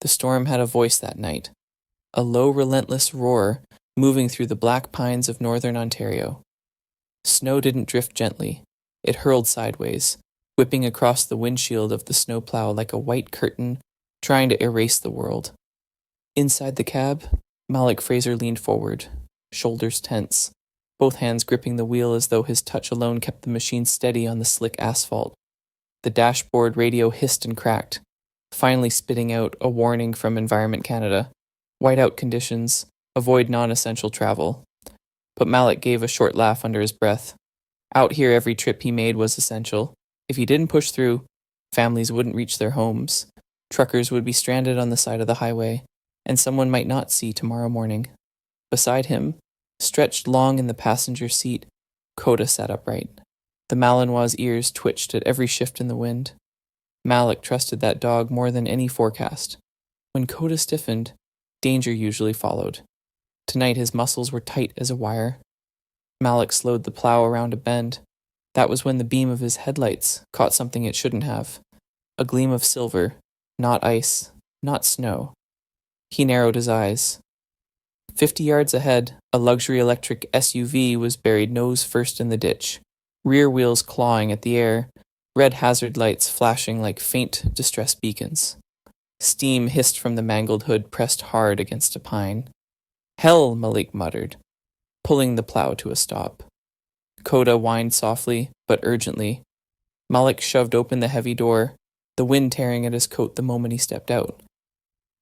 The storm had a voice that night, a low, relentless roar moving through the black pines of northern Ontario. Snow didn't drift gently. It hurled sideways, whipping across the windshield of the snowplow like a white curtain trying to erase the world. Inside the cab, Malik Fraser leaned forward, shoulders tense, both hands gripping the wheel as though his touch alone kept the machine steady on the slick asphalt. The dashboard radio hissed and cracked, finally spitting out a warning from Environment Canada. Whiteout conditions, avoid non-essential travel. But Malik gave a short laugh under his breath. Out here every trip he made was essential. If he didn't push through, families wouldn't reach their homes. Truckers would be stranded on the side of the highway, and someone might not see tomorrow morning. Beside him, stretched long in the passenger seat, Coda sat upright. The Malinois' ears twitched at every shift in the wind. Malik trusted that dog more than any forecast. When Coda stiffened, danger usually followed. Tonight his muscles were tight as a wire. Malik slowed the plow around a bend. That was when the beam of his headlights caught something it shouldn't have. A gleam of silver, not ice, not snow. He narrowed his eyes. 50 yards ahead, a luxury electric SUV was buried nose first in the ditch, rear wheels clawing at the air, red hazard lights flashing like faint distress beacons. Steam hissed from the mangled hood pressed hard against a pine. "Hell," Malik muttered, pulling the plow to a stop. Coda whined softly, but urgently. Malik shoved open the heavy door, the wind tearing at his coat the moment he stepped out.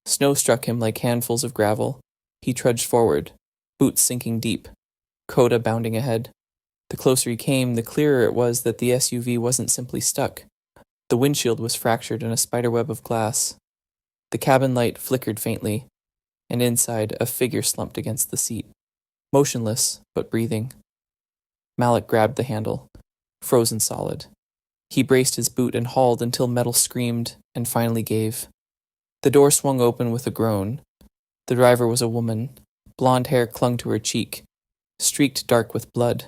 Snow struck him like handfuls of gravel. He trudged forward, boots sinking deep, Coda bounding ahead. The closer he came, the clearer it was that the SUV wasn't simply stuck. The windshield was fractured in a spiderweb of glass. The cabin light flickered faintly, and inside a figure slumped against the seat, motionless but breathing. Malik grabbed the handle, frozen solid. He braced his boot and hauled until metal screamed and finally gave. The door swung open with a groan. The driver was a woman. Blonde hair clung to her cheek, streaked dark with blood.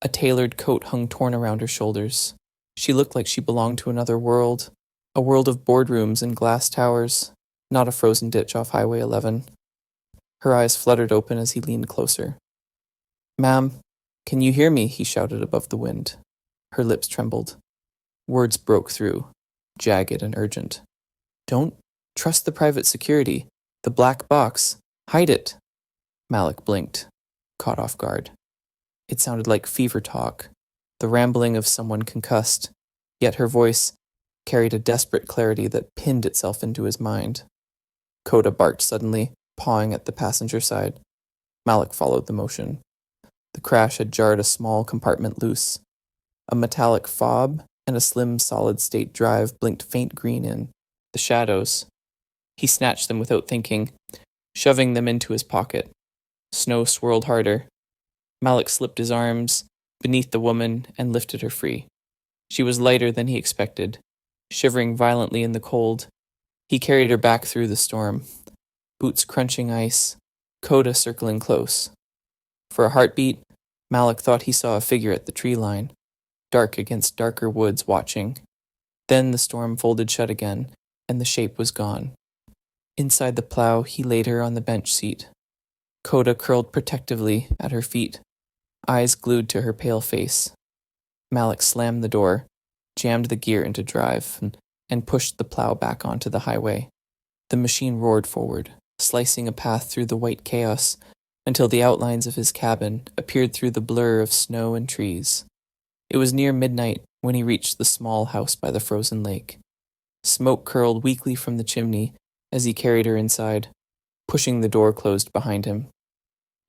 A tailored coat hung torn around her shoulders. She looked like she belonged to another world, a world of boardrooms and glass towers, not a frozen ditch off Highway 11. Her eyes fluttered open as he leaned closer. "Ma'am, can you hear me?" he shouted above the wind. Her lips trembled. Words broke through, jagged and urgent. "Don't trust the private security. The black box. Hide it." Malik blinked, caught off guard. It sounded like fever talk, the rambling of someone concussed, yet her voice carried a desperate clarity that pinned itself into his mind. Coda barked suddenly, pawing at the passenger side. Malik followed the motion. The crash had jarred a small compartment loose. A metallic fob and a slim solid-state drive blinked faint green in the shadows. He snatched them without thinking, shoving them into his pocket. Snow swirled harder. Malik slipped his arms beneath the woman and lifted her free. She was lighter than he expected, shivering violently in the cold. He carried her back through the storm, boots crunching ice, Coda circling close. For a heartbeat, Malik thought he saw a figure at the tree line, dark against darker woods watching. Then the storm folded shut again, and the shape was gone. Inside the plow, he laid her on the bench seat. Coda curled protectively at her feet, eyes glued to her pale face. Malik slammed the door, jammed the gear into drive, and pushed the plow back onto the highway. The machine roared forward, slicing a path through the white chaos until the outlines of his cabin appeared through the blur of snow and trees. It was near midnight when he reached the small house by the frozen lake. Smoke curled weakly from the chimney as he carried her inside, pushing the door closed behind him.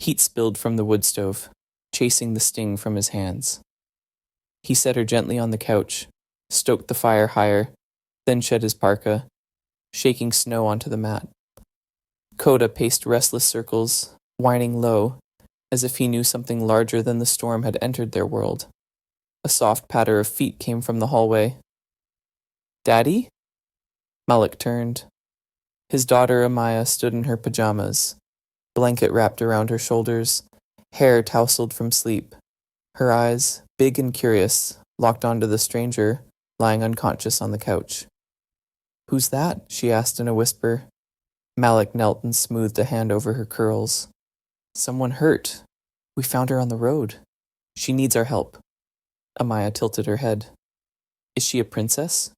Heat spilled from the wood stove, chasing the sting from his hands. He set her gently on the couch, stoked the fire higher, then shed his parka, shaking snow onto the mat. Coda paced restless circles, whining low, as if he knew something larger than the storm had entered their world. A soft patter of feet came from the hallway. "Daddy?" Malik turned. His daughter Amaya stood in her pajamas, blanket wrapped around her shoulders, hair tousled from sleep. Her eyes, big and curious, locked onto the stranger, lying unconscious on the couch. "Who's that?" she asked in a whisper. Malik knelt and smoothed a hand over her curls. Someone hurt. We found her on the road. She needs our help. Amaya tilted her head. Is she a princess?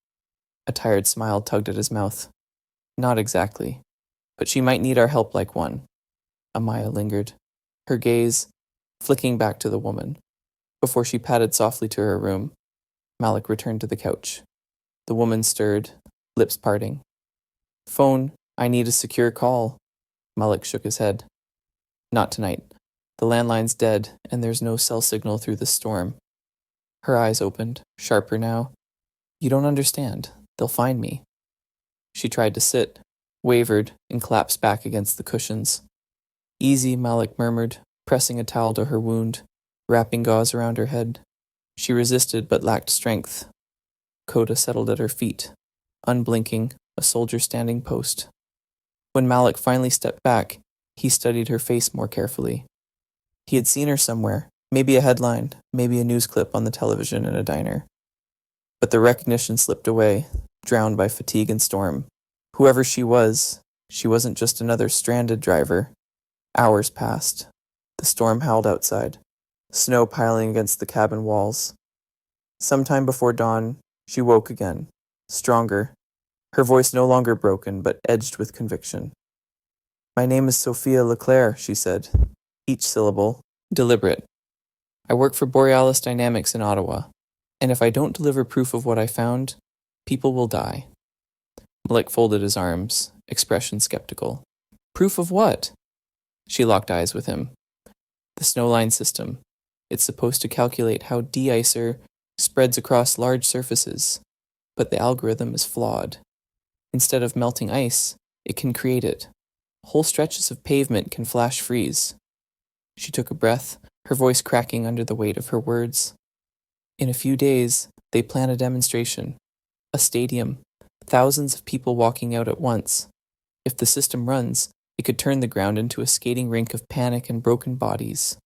A tired smile tugged at his mouth. Not exactly, but she might need our help like one. Amaya lingered, her gaze flicking back to the woman. Before she padded softly to her room, Malik returned to the couch. The woman stirred, lips parting. Phone, I need a secure call. Malik shook his head. Not tonight. The landline's dead, and there's no cell signal through the storm. Her eyes opened, sharper now. You don't understand. They'll find me. She tried to sit, wavered, and collapsed back against the cushions. Easy, Malik murmured, pressing a towel to her wound, wrapping gauze around her head. She resisted but lacked strength. Coda settled at her feet, unblinking, a soldier standing post. When Malik finally stepped back, he studied her face more carefully. He had seen her somewhere, maybe a headline, maybe a news clip on the television in a diner. But the recognition slipped away, drowned by fatigue and storm. Whoever she wasn't just another stranded driver. Hours passed. The storm howled outside, snow piling against the cabin walls. Sometime before dawn, she woke again, stronger, her voice no longer broken but edged with conviction. My name is Sophia Leclerc, she said, each syllable deliberate. I work for Borealis Dynamics in Ottawa, and if I don't deliver proof of what I found, people will die. Malik folded his arms, expression skeptical. Proof of what? She locked eyes with him. The snowline system. It's supposed to calculate how de-icer spreads across large surfaces, but the algorithm is flawed. Instead of melting ice, it can create it. Whole stretches of pavement can flash freeze. She took a breath, her voice cracking under the weight of her words. In a few days, they plan a demonstration. A stadium. Thousands of people walking out at once. If the system runs, it could turn the ground into a skating rink of panic and broken bodies.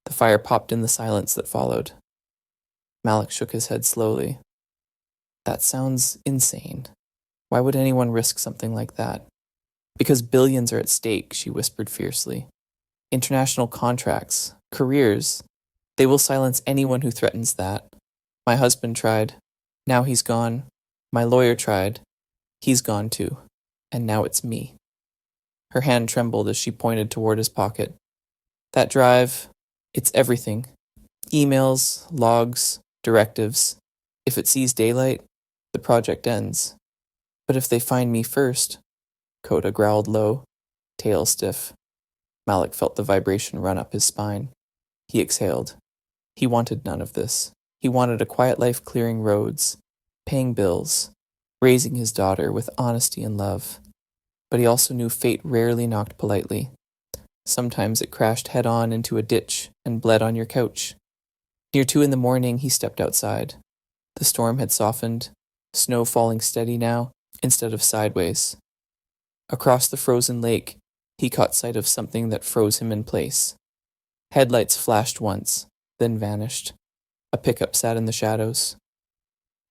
The fire popped in the silence that followed. Malik shook his head slowly. That sounds insane. Why would anyone risk something like that? Because billions are at stake, she whispered fiercely. International contracts, careers. They will silence anyone who threatens that. My husband tried. Now he's gone. My lawyer tried. He's gone too. And now it's me. Her hand trembled as she pointed toward his pocket. That drive, it's everything. Emails, logs, directives. If it sees daylight, the project ends. But if they find me first, Coda growled low, tail stiff. Malik felt the vibration run up his spine. He exhaled. He wanted none of this. He wanted a quiet life clearing roads, paying bills, raising his daughter with honesty and love. But he also knew fate rarely knocked politely. Sometimes it crashed head-on into a ditch and bled on your couch. Near 2 a.m, he stepped outside. The storm had softened, snow falling steady now, instead of sideways. Across the frozen lake, he caught sight of something that froze him in place. Headlights flashed once, then vanished. A pickup sat in the shadows.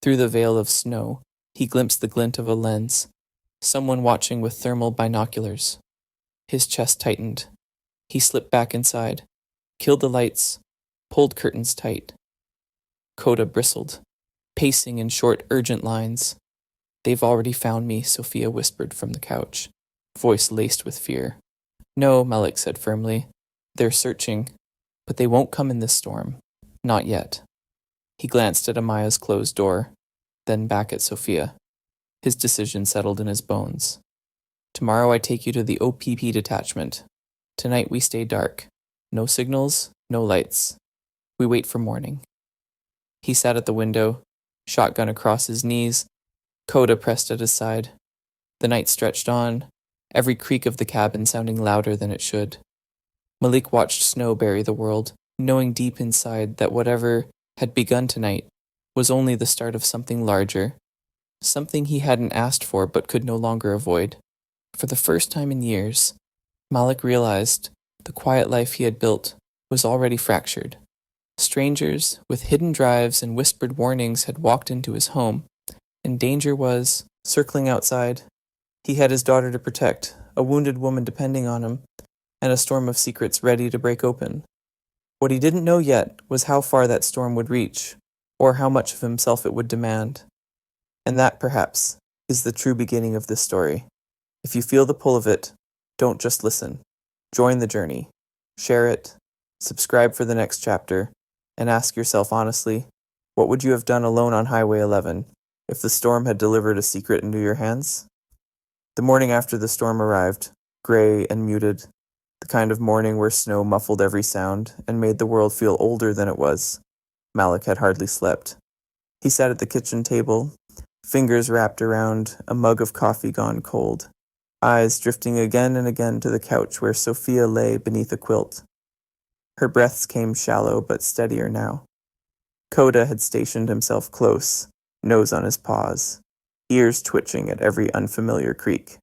Through the veil of snow, he glimpsed the glint of a lens, someone watching with thermal binoculars. His chest tightened. He slipped back inside, killed the lights, pulled curtains tight. Coda bristled, pacing in short, urgent lines. They've already found me, Sophia whispered from the couch, voice laced with fear. No, Malik said firmly. They're searching, but they won't come in this storm. Not yet. He glanced at Amaya's closed door, then back at Sophia. His decision settled in his bones. Tomorrow I take you to the OPP detachment. Tonight we stay dark. No signals, no lights. We wait for morning. He sat at the window, shotgun across his knees, Coda pressed at his side. The night stretched on, every creak of the cabin sounding louder than it should. Malik watched snow bury the world, knowing deep inside that whatever had begun tonight was only the start of something larger, something he hadn't asked for but could no longer avoid. For the first time in years, Malik realized the quiet life he had built was already fractured. Strangers with hidden drives and whispered warnings had walked into his home, and danger was circling outside, He had his daughter to protect, a wounded woman depending on him, and a storm of secrets ready to break open. What he didn't know yet was how far that storm would reach, or how much of himself it would demand. And that, perhaps, is the true beginning of this story. If you feel the pull of it, don't just listen. Join the journey. Share it. Subscribe for the next chapter. And ask yourself honestly, what would you have done alone on Highway 11 if the storm had delivered a secret into your hands? The morning after the storm arrived, gray and muted, the kind of morning where snow muffled every sound and made the world feel older than it was, Malik had hardly slept. He sat at the kitchen table, fingers wrapped around a mug of coffee gone cold, eyes drifting again and again to the couch where Sophia lay beneath a quilt. Her breaths came shallow but steadier now. Coda had stationed himself close, nose on his paws, ears twitching at every unfamiliar creak.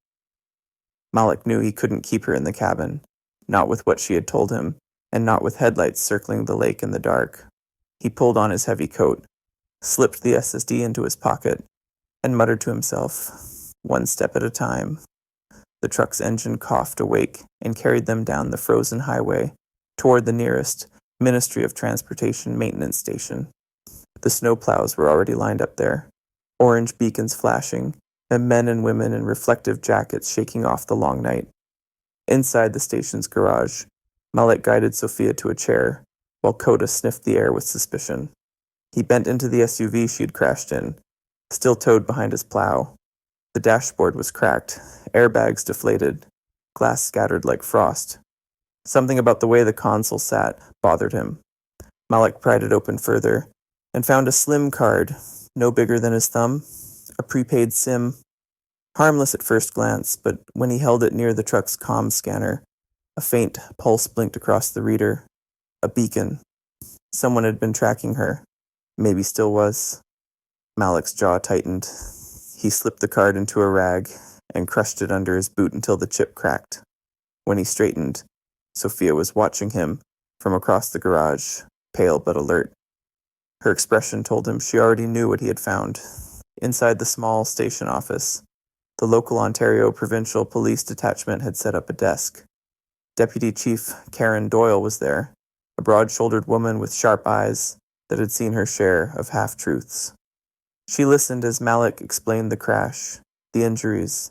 Malik knew he couldn't keep her in the cabin, not with what she had told him, and not with headlights circling the lake in the dark. He pulled on his heavy coat, slipped the SSD into his pocket, and muttered to himself, one step at a time. The truck's engine coughed awake and carried them down the frozen highway toward the nearest Ministry of Transportation maintenance station. The snowplows were already lined up there, orange beacons flashing, and men and women in reflective jackets shaking off the long night. Inside the station's garage, Malik guided Sophia to a chair, while Coda sniffed the air with suspicion. He bent into the SUV she had crashed in, still towed behind his plow. The dashboard was cracked, airbags deflated, glass scattered like frost. Something about the way the console sat bothered him. Malik pried it open further, and found a slim card, no bigger than his thumb, a prepaid SIM. Harmless at first glance, but when he held it near the truck's comm scanner, a faint pulse blinked across the reader. A beacon. Someone had been tracking her. Maybe still was. Malik's jaw tightened. He slipped the card into a rag and crushed it under his boot until the chip cracked. When he straightened, Sophia was watching him from across the garage, pale but alert. Her expression told him she already knew what he had found. Inside the small station office, the local Ontario Provincial Police Detachment had set up a desk. Deputy Chief Karen Doyle was there, a broad-shouldered woman with sharp eyes that had seen her share of half-truths. She listened as Malik explained the crash, the injuries,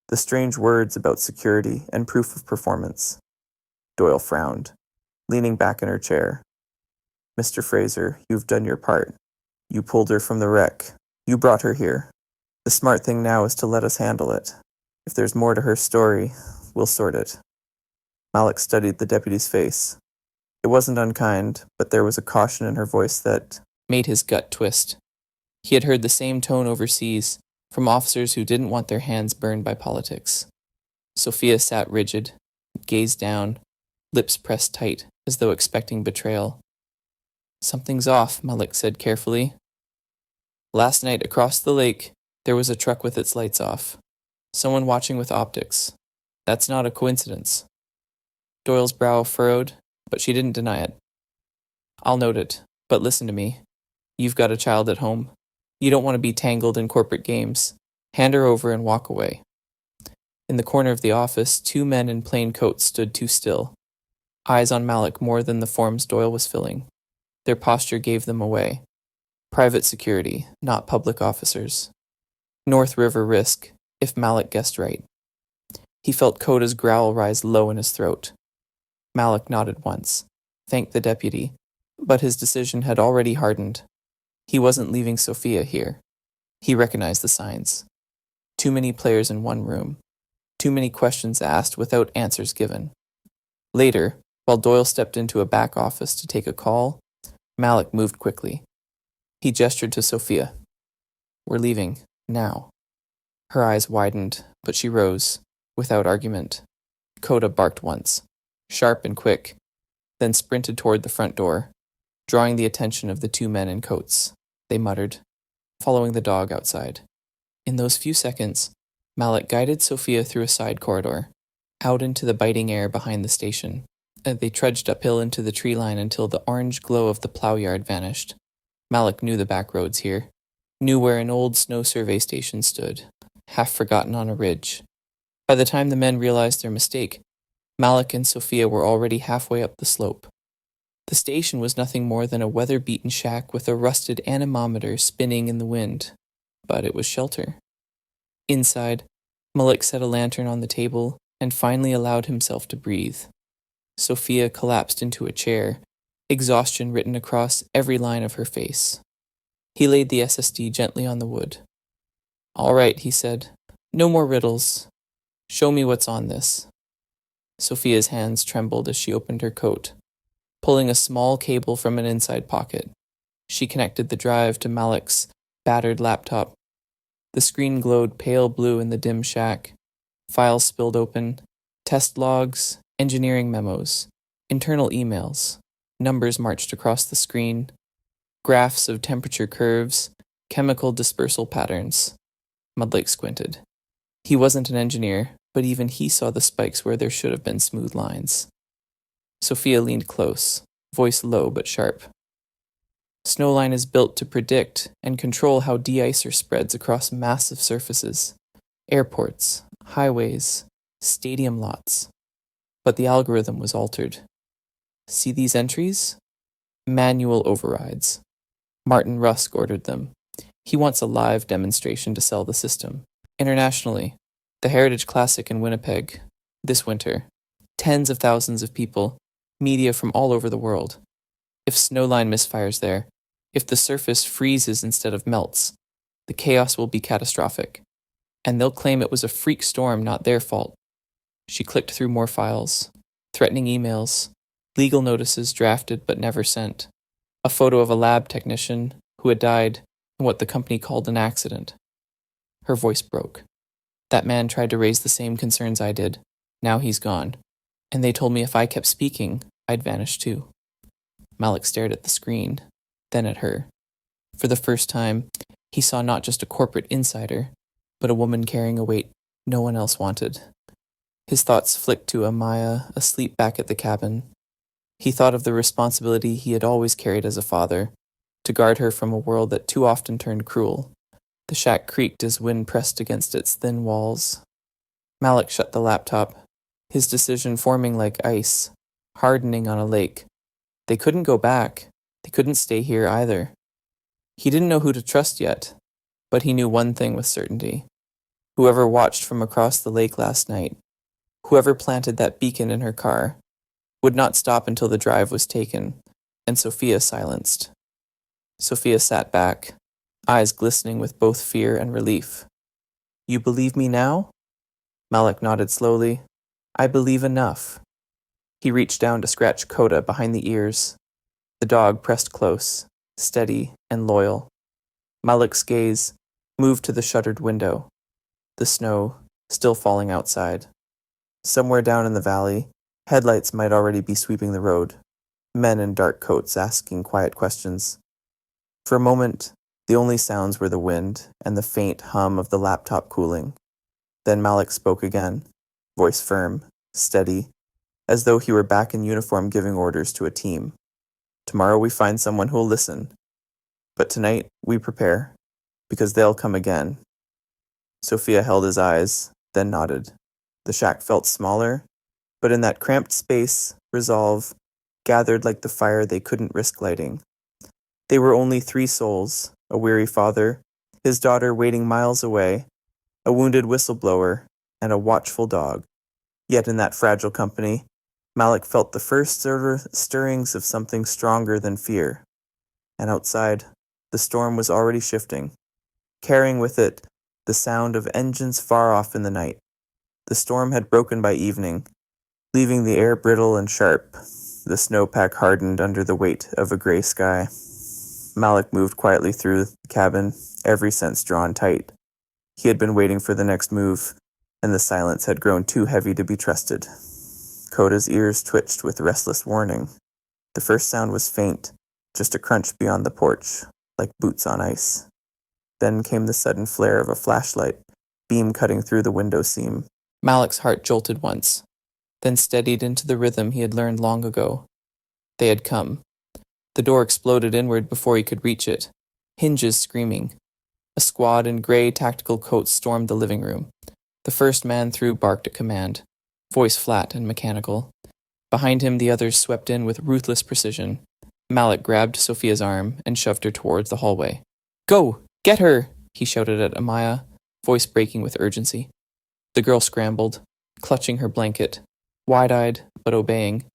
the strange words about security and proof of performance. Doyle frowned, leaning back in her chair. Mr. Fraser, you've done your part. You pulled her from the wreck. You brought her here. The smart thing now is to let us handle it. If there's more to her story, we'll sort it. Malik studied the deputy's face. It wasn't unkind, but there was a caution in her voice that made his gut twist. He had heard the same tone overseas, from officers who didn't want their hands burned by politics. Sophia sat rigid, gazed down, lips pressed tight, as though expecting betrayal. Something's off, Malik said carefully. Last night, across the lake, there was a truck with its lights off. Someone watching with optics. That's not a coincidence. Doyle's brow furrowed, but she didn't deny it. I'll note it, but listen to me. You've got a child at home. You don't want to be tangled in corporate games. Hand her over and walk away. In the corner of the office, two men in plain coats stood too still, eyes on Malik more than the forms Doyle was filling. Their posture gave them away. Private security, not public officers. North River risk, if Malik guessed right. He felt Coda's growl rise low in his throat. Malik nodded once, thanked the deputy, but his decision had already hardened. He wasn't leaving Sophia here. He recognized the signs. Too many players in one room. Too many questions asked without answers given. Later, while Doyle stepped into a back office to take a call, Malik moved quickly. He gestured to Sophia. We're leaving, now. Her eyes widened, but she rose, without argument. Coda barked once, sharp and quick, then sprinted toward the front door, drawing the attention of the two men in coats. They muttered, following the dog outside. In those few seconds, Malik guided Sophia through a side corridor, out into the biting air behind the station. They trudged uphill into the tree line until the orange glow of the plow yard vanished. Malik knew the back roads here, knew where an old snow survey station stood, half forgotten on a ridge, By the time the men realized their mistake, Malik and Sophia were already halfway up the slope. The station was nothing more than a weather-beaten shack with a rusted anemometer spinning in the wind, but it was shelter. Inside, Malik set a lantern on the table and finally allowed himself to breathe. Sophia collapsed into a chair, exhaustion written across every line of her face. He laid the SSD gently on the wood. "All right," he said. "No more riddles. Show me what's on this." Sophia's hands trembled as she opened her coat. Pulling a small cable from an inside pocket, she connected the drive to Malik's battered laptop. The screen glowed pale blue in the dim shack. Files spilled open, test logs, engineering memos, internal emails. Numbers marched across the screen, graphs of temperature curves, chemical dispersal patterns. Mudlake squinted. He wasn't an engineer, but even he saw the spikes where there should have been smooth lines. Sophia leaned close, voice low but sharp. Snowline is built to predict and control how de-icer spreads across massive surfaces, airports, highways, stadium lots. But the algorithm was altered. See these entries? Manual overrides. Martin Rusk ordered them. He wants a live demonstration to sell the system. Internationally, the Heritage Classic in Winnipeg, this winter. Tens of thousands of people, media from all over the world. If Snowline misfires there, if the surface freezes instead of melts, the chaos will be catastrophic. And they'll claim it was a freak storm, not their fault. She clicked through more files, threatening emails, legal notices drafted but never sent, a photo of a lab technician who had died in what the company called an accident. Her voice broke. That man tried to raise the same concerns I did. Now he's gone. And they told me if I kept speaking, I'd vanish too. Malik stared at the screen, then at her. For the first time, he saw not just a corporate insider, but a woman carrying a weight no one else wanted. His thoughts flicked to Amaya, asleep back at the cabin. He thought of the responsibility he had always carried as a father, to guard her from a world that too often turned cruel. The shack creaked as wind pressed against its thin walls. Malik shut the laptop, his decision forming like ice, hardening on a lake. They couldn't go back. They couldn't stay here either. He didn't know who to trust yet, but he knew one thing with certainty. Whoever watched from across the lake last night, whoever planted that beacon in her car, would not stop until the drive was taken, and Sophia silenced. Sophia sat back, eyes glistening with both fear and relief. "You believe me now?" Malik nodded slowly. "I believe enough." He reached down to scratch Coda behind the ears. The dog pressed close, steady and loyal. Malik's gaze moved to the shuttered window. The snow, still falling outside. Somewhere down in the valley, headlights might already be sweeping the road, men in dark coats asking quiet questions. For a moment, the only sounds were the wind and the faint hum of the laptop cooling. Then Malik spoke again, voice firm, steady, as though he were back in uniform giving orders to a team. "Tomorrow we find someone who'll listen. But tonight we prepare, because they'll come again." Sophia held his eyes, then nodded. The shack felt smaller, but in that cramped space, resolve gathered like the fire they couldn't risk lighting. They were only 3 souls, a weary father, his daughter waiting miles away, a wounded whistleblower, and a watchful dog. Yet in that fragile company, Malik felt the first stirrings of something stronger than fear. And outside, the storm was already shifting, carrying with it the sound of engines far off in the night. The storm had broken by evening, leaving the air brittle and sharp, the snowpack hardened under the weight of a gray sky. Malik moved quietly through the cabin, every sense drawn tight. He had been waiting for the next move, and the silence had grown too heavy to be trusted. Coda's ears twitched with restless warning. The first sound was faint, just a crunch beyond the porch, like boots on ice. Then came the sudden flare of a flashlight, beam cutting through the window seam. Malik's heart jolted once, then steadied into the rhythm he had learned long ago. They had come. The door exploded inward before he could reach it, hinges screaming. A squad in gray tactical coats stormed the living room. The first man through barked a command, voice flat and mechanical. Behind him, the others swept in with ruthless precision. Malik grabbed Sophia's arm and shoved her towards the hallway. "Go! Get her!" he shouted at Amaya, voice breaking with urgency. The girl scrambled, clutching her blanket, wide-eyed but obeying.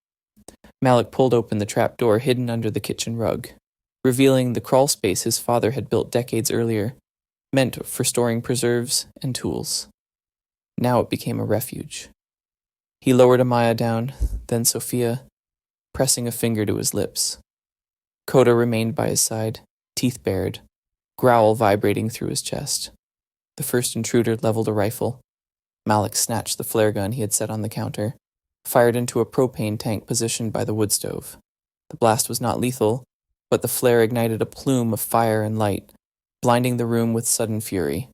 Malik pulled open the trapdoor hidden under the kitchen rug, revealing the crawl space his father had built decades earlier, meant for storing preserves and tools. Now it became a refuge. He lowered Amaya down, then Sophia, pressing a finger to his lips. Coda remained by his side, teeth bared, growl vibrating through his chest. The first intruder leveled a rifle. Malik snatched the flare gun he had set on the counter, fired into a propane tank positioned by the wood stove. The blast was not lethal, but the flare ignited a plume of fire and light, blinding the room with sudden fury.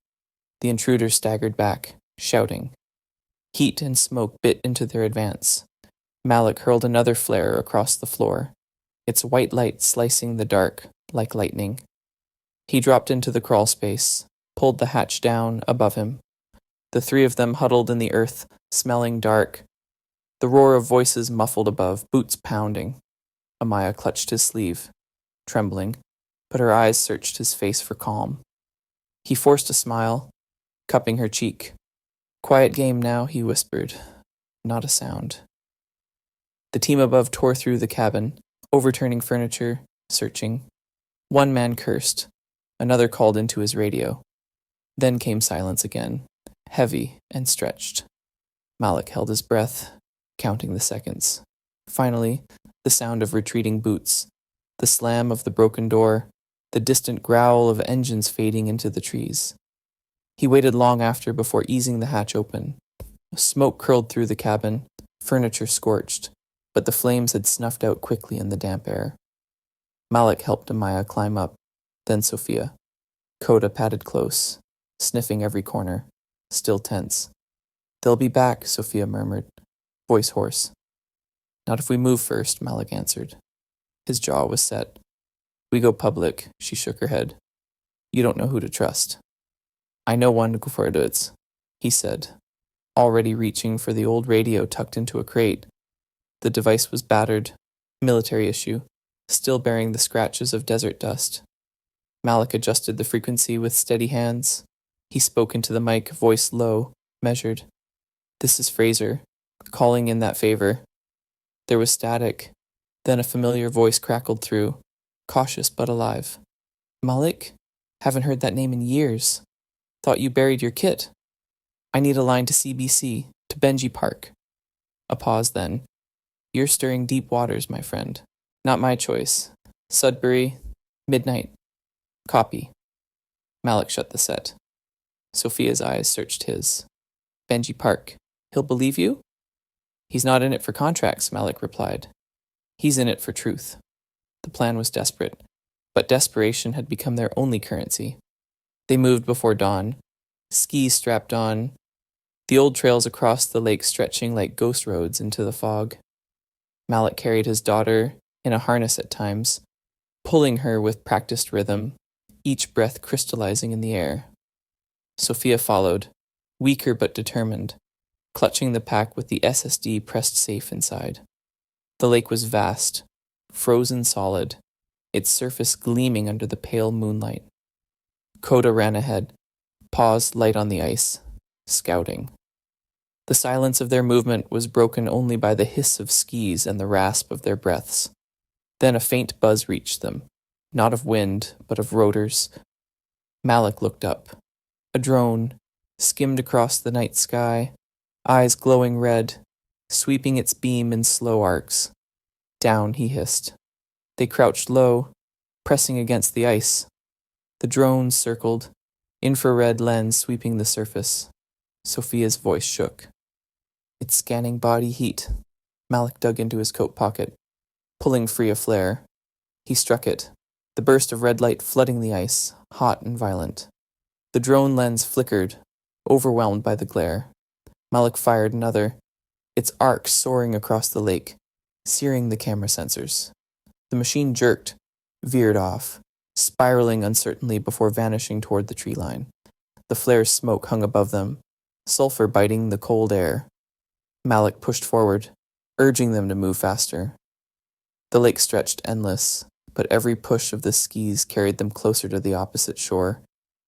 The intruder staggered back, shouting. Heat and smoke bit into their advance. Malik hurled another flare across the floor, its white light slicing the dark like lightning. He dropped into the crawl space, pulled the hatch down above him. The three of them huddled in the earth, smelling dark. The roar of voices muffled above, boots pounding. Amaya clutched his sleeve, trembling, but her eyes searched his face for calm. He forced a smile, cupping her cheek. "Quiet game now," he whispered. Not a sound. The team above tore through the cabin, overturning furniture, searching. One man cursed. Another called into his radio. Then came silence again, heavy and stretched. Malik held his breath, counting the seconds. Finally, the sound of retreating boots, the slam of the broken door, the distant growl of engines fading into the trees. He waited long after before easing the hatch open. Smoke curled through the cabin, furniture scorched, but the flames had snuffed out quickly in the damp air. Malik helped Amaya climb up, then Sophia. Coda padded close, sniffing every corner, still tense. "They'll be back," Sophia murmured, voice hoarse. "Not if we move first," Malik answered. His jaw was set. "We go public," she shook her head. "You don't know who to trust." "I know one Gufordowitz," he said, already reaching for the old radio tucked into a crate. The device was battered, military issue, still bearing the scratches of desert dust. Malik adjusted the frequency with steady hands. He spoke into the mic, voice low, measured. "This is Fraser, calling in that favor." There was static, then a familiar voice crackled through, cautious but alive. "Malik? Haven't heard that name in years. Thought you buried your kit. I need a line to CBC, to Benji Park." A pause then. "You're stirring deep waters, my friend. Not my choice. Sudbury, midnight. Copy." Malik shut the set. Sophia's eyes searched his. "Benji Park. He'll believe you?" "He's not in it for contracts," Malik replied. "He's in it for truth." The plan was desperate, but desperation had become their only currency. They moved before dawn, skis strapped on, the old trails across the lake stretching like ghost roads into the fog. Malik carried his daughter in a harness at times, pulling her with practiced rhythm, each breath crystallizing in the air. Sophia followed, weaker but determined, clutching the pack with the SSD pressed safe inside. The lake was vast, frozen solid, its surface gleaming under the pale moonlight. Coda ran ahead, paws light on the ice, scouting. The silence of their movement was broken only by the hiss of skis and the rasp of their breaths. Then a faint buzz reached them, not of wind, but of rotors. Malik looked up. A drone skimmed across the night sky, eyes glowing red, sweeping its beam in slow arcs. "Down," he hissed. They crouched low, pressing against the ice. The drone circled, infrared lens sweeping the surface. Sophia's voice shook. "It's scanning body heat." Malik dug into his coat pocket, pulling free a flare. He struck it, the burst of red light flooding the ice, hot and violent. The drone lens flickered, overwhelmed by the glare. Malik fired another, its arc soaring across the lake, searing the camera sensors. The machine jerked, veered off, spiraling uncertainly before vanishing toward the tree line. The flare's smoke hung above them, sulfur biting the cold air. Malik pushed forward, urging them to move faster. The lake stretched endless, but every push of the skis carried them closer to the opposite shore,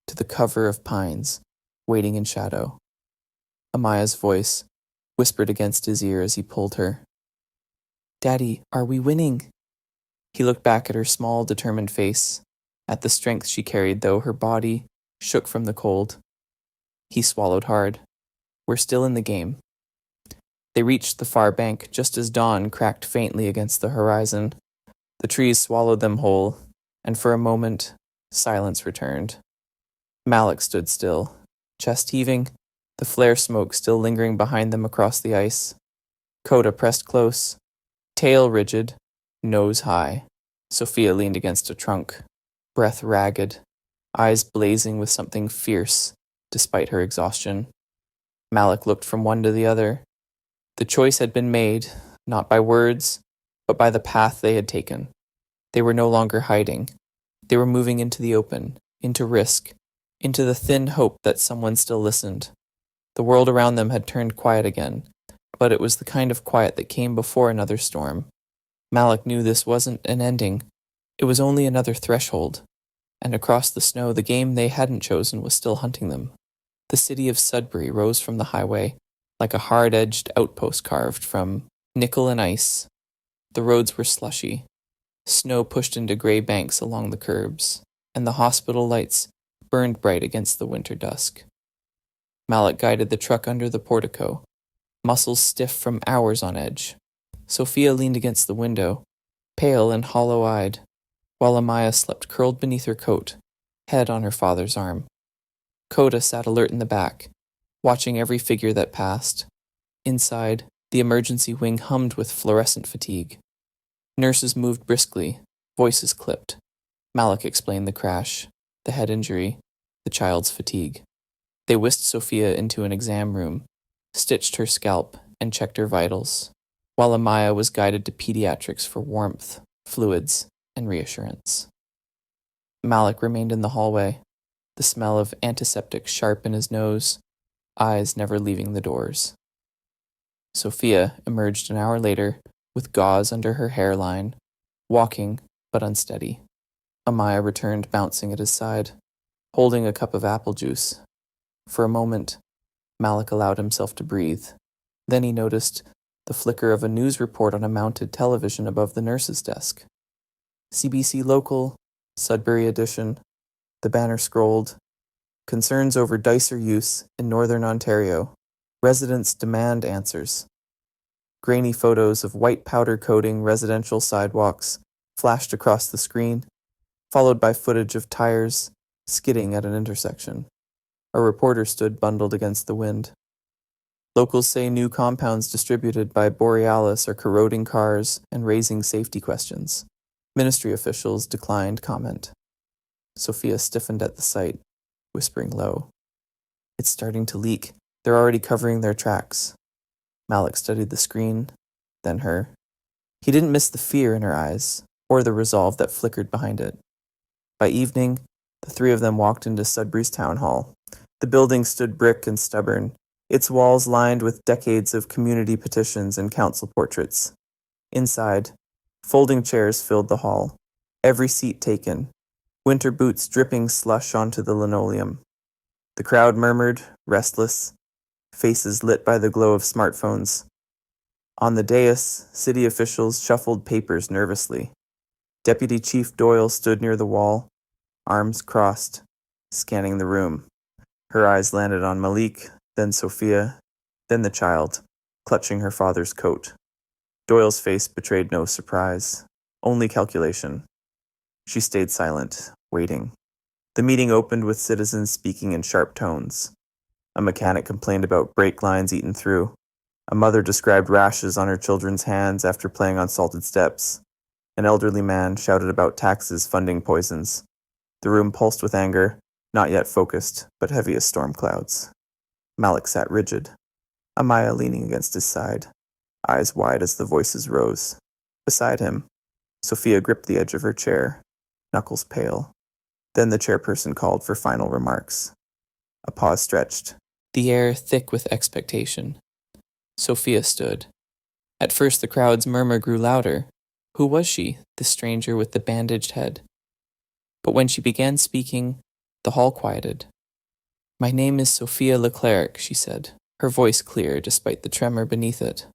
to the cover of pines, waiting in shadow. Amaya's voice whispered against his ear as he pulled her. "Daddy, are we winning?" He looked back at her small, determined face, at the strength she carried though her body shook from the cold. He swallowed hard. "We're still in the game." They reached the far bank just as dawn cracked faintly against the horizon. The trees swallowed them whole, and for a moment, silence returned. Malik stood still, chest heaving, the flare smoke still lingering behind them across the ice. Coda pressed close, tail rigid, nose high. Sophia leaned against a trunk, breath ragged, eyes blazing with something fierce, despite her exhaustion. Malik looked from one to the other. The choice had been made, not by words, but by the path they had taken. They were no longer hiding. They were moving into the open, into risk, into the thin hope that someone still listened. The world around them had turned quiet again, but it was the kind of quiet that came before another storm. Malik knew this wasn't an ending. It was only another threshold. And across the snow, the game they hadn't chosen was still hunting them. The city of Sudbury rose from the highway, like a hard-edged outpost carved from nickel and ice. The roads were slushy. Snow pushed into gray banks along the curbs, and the hospital lights burned bright against the winter dusk. Malik guided the truck under the portico, muscles stiff from hours on edge. Sophia leaned against the window, pale and hollow-eyed, while Amaya slept curled beneath her coat, head on her father's arm. Coda sat alert in the back, watching every figure that passed. Inside, the emergency wing hummed with fluorescent fatigue. Nurses moved briskly, voices clipped. Malik explained the crash, the head injury, the child's fatigue. They whisked Sophia into an exam room, stitched her scalp, and checked her vitals, while Amaya was guided to pediatrics for warmth, fluids, and reassurance. Malik remained in the hallway, the smell of antiseptic sharp in his nose, eyes never leaving the doors. Sophia emerged an hour later, with gauze under her hairline, walking but unsteady. Amaya returned bouncing at his side, holding a cup of apple juice. For a moment, Malik allowed himself to breathe. Then he noticed the flicker of a news report on a mounted television above the nurse's desk. CBC Local, Sudbury Edition. The banner scrolled, "Concerns over dicer use in Northern Ontario. Residents demand answers." Grainy photos of white powder coating residential sidewalks flashed across the screen, followed by footage of tires skidding at an intersection. A reporter stood bundled against the wind. Locals say new compounds distributed by Borealis are corroding cars and raising safety questions. Ministry officials declined comment. Sophia stiffened at the sight, whispering low, "It's starting to leak. They're already covering their tracks." Malik studied the screen, then her. He didn't miss the fear in her eyes, or the resolve that flickered behind it. By evening, the three of them walked into Sudbury's town hall. The building stood brick and stubborn, its walls lined with decades of community petitions and council portraits. Inside, folding chairs filled the hall, every seat taken, winter boots dripping slush onto the linoleum. The crowd murmured, restless, faces lit by the glow of smartphones. On the dais, city officials shuffled papers nervously. Deputy Chief Doyle stood near the wall, arms crossed, scanning the room. Her eyes landed on Malik, then Sophia, then the child, clutching her father's coat. Doyle's face betrayed no surprise, only calculation. She stayed silent, waiting. The meeting opened with citizens speaking in sharp tones. A mechanic complained about brake lines eaten through. A mother described rashes on her children's hands after playing on salted steps. An elderly man shouted about taxes funding poisons. The room pulsed with anger, not yet focused, but heavy as storm clouds. Malik sat rigid, Amaya leaning against his side, eyes wide as the voices rose. Beside him, Sophia gripped the edge of her chair, knuckles pale. Then the chairperson called for final remarks. A pause stretched, the air thick with expectation. Sophia stood. At first the crowd's murmur grew louder. Who was she, this stranger with the bandaged head? But when she began speaking, the hall quieted. "My name is Sophia Leclerc," she said, her voice clear despite the tremor beneath it.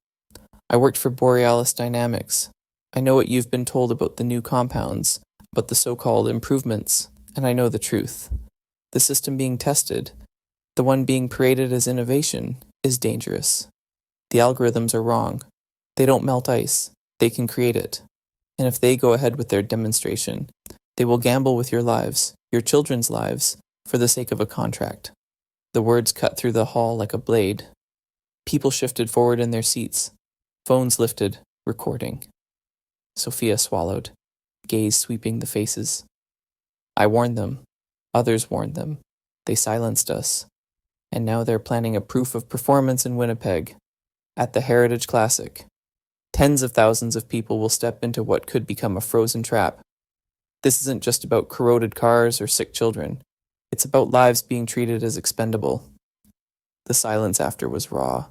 "I worked for Borealis Dynamics. I know what you've been told about the new compounds, about the so-called improvements, and I know the truth. The system being tested, the one being paraded as innovation, is dangerous. The algorithms are wrong. They don't melt ice. They can create it. And if they go ahead with their demonstration, they will gamble with your lives, your children's lives, for the sake of a contract." The words cut through the hall like a blade. People shifted forward in their seats. Phones lifted, recording. Sophia swallowed, gaze sweeping the faces. "I warned them. Others warned them. They silenced us. And now they're planning a proof of performance in Winnipeg, at the Heritage Classic. Tens of thousands of people will step into what could become a frozen trap. This isn't just about corroded cars or sick children. It's about lives being treated as expendable." The silence after was raw.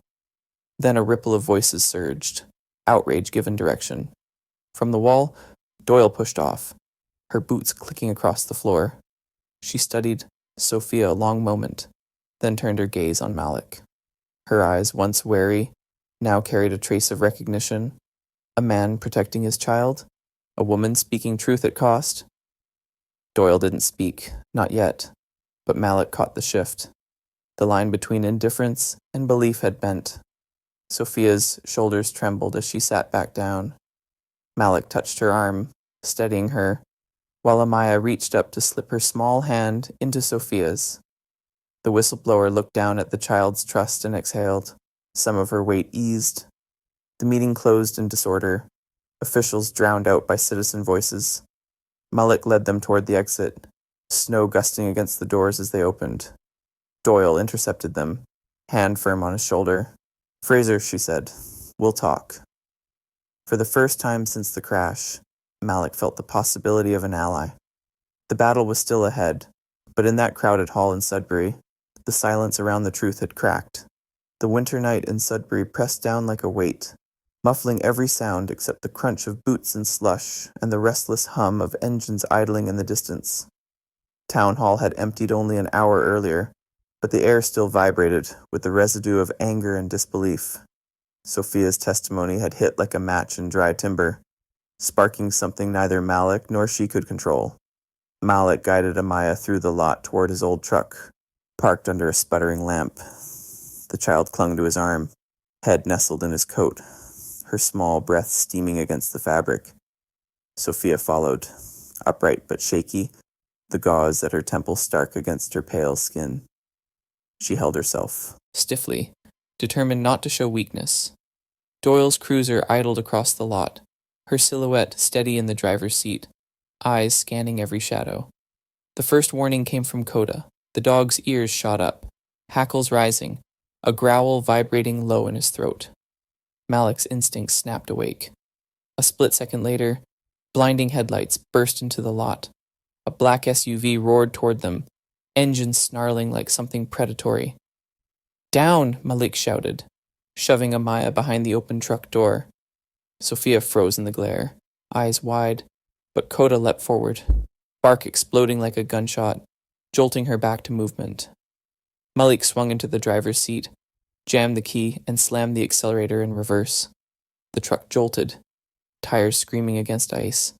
Then a ripple of voices surged, outrage given direction. From the wall, Doyle pushed off, her boots clicking across the floor. She studied Sophia a long moment, then turned her gaze on Malik. Her eyes, once wary, now carried a trace of recognition. A man protecting his child? A woman speaking truth at cost? Doyle didn't speak, not yet, but Malik caught the shift. The line between indifference and belief had bent. Sophia's shoulders trembled as she sat back down. Malik touched her arm, steadying her, while Amaya reached up to slip her small hand into Sophia's. The whistleblower looked down at the child's trust and exhaled. Some of her weight eased. The meeting closed in disorder, officials drowned out by citizen voices. Malik led them toward the exit, snow gusting against the doors as they opened. Doyle intercepted them, hand firm on his shoulder. "Fraser," she said, "we'll talk." For the first time since the crash, Malik felt the possibility of an ally. The battle was still ahead, but in that crowded hall in Sudbury, the silence around the truth had cracked. The winter night in Sudbury pressed down like a weight, muffling every sound except the crunch of boots in slush and the restless hum of engines idling in the distance. Town Hall had emptied only an hour earlier, but the air still vibrated with the residue of anger and disbelief. Sophia's testimony had hit like a match in dry timber, sparking something neither Malik nor she could control. Malik guided Amaya through the lot toward his old truck, parked under a sputtering lamp. The child clung to his arm, head nestled in his coat, her small breath steaming against the fabric. Sophia followed, upright but shaky, the gauze at her temple stark against her pale skin. She held herself, stiffly, determined not to show weakness. Doyle's cruiser idled across the lot, her silhouette steady in the driver's seat, eyes scanning every shadow. The first warning came from Coda. The dog's ears shot up, hackles rising, a growl vibrating low in his throat. Malik's instincts snapped awake. A split second later, blinding headlights burst into the lot. A black SUV roared toward them, engines snarling like something predatory. "Down!" Malik shouted, shoving Amaya behind the open truck door. Sophia froze in the glare, eyes wide, but Coda leapt forward, bark exploding like a gunshot, jolting her back to movement. Malik swung into the driver's seat, jammed the key, and slammed the accelerator in reverse. The truck jolted, tires screaming against ice.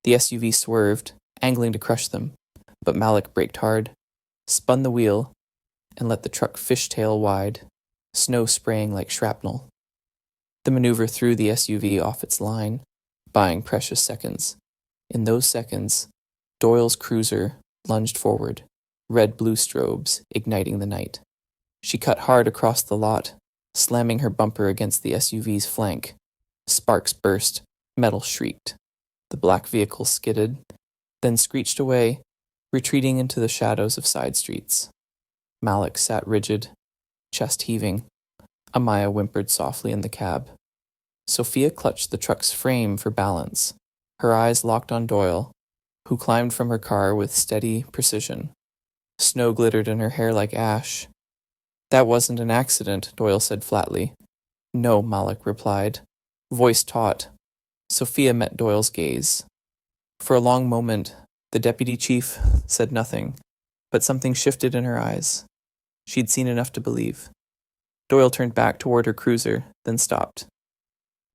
The SUV swerved, angling to crush them, but Malik braked hard, spun the wheel, and let the truck fishtail wide, snow spraying like shrapnel. The maneuver threw the SUV off its line, buying precious seconds. In those seconds, Doyle's cruiser lunged forward, red-blue strobes igniting the night. She cut hard across the lot, slamming her bumper against the SUV's flank. Sparks burst, metal shrieked. The black vehicle skidded, then screeched away, retreating into the shadows of side streets. Malik sat rigid, chest heaving. Amaya whimpered softly in the cab. Sophia clutched the truck's frame for balance, her eyes locked on Doyle, who climbed from her car with steady precision. Snow glittered in her hair like ash. That wasn't an accident, Doyle said flatly. No, Malik replied, voice taut. Sophia met Doyle's gaze. For a long moment, the deputy chief said nothing, but something shifted in her eyes. She'd seen enough to believe. Doyle turned back toward her cruiser, then stopped.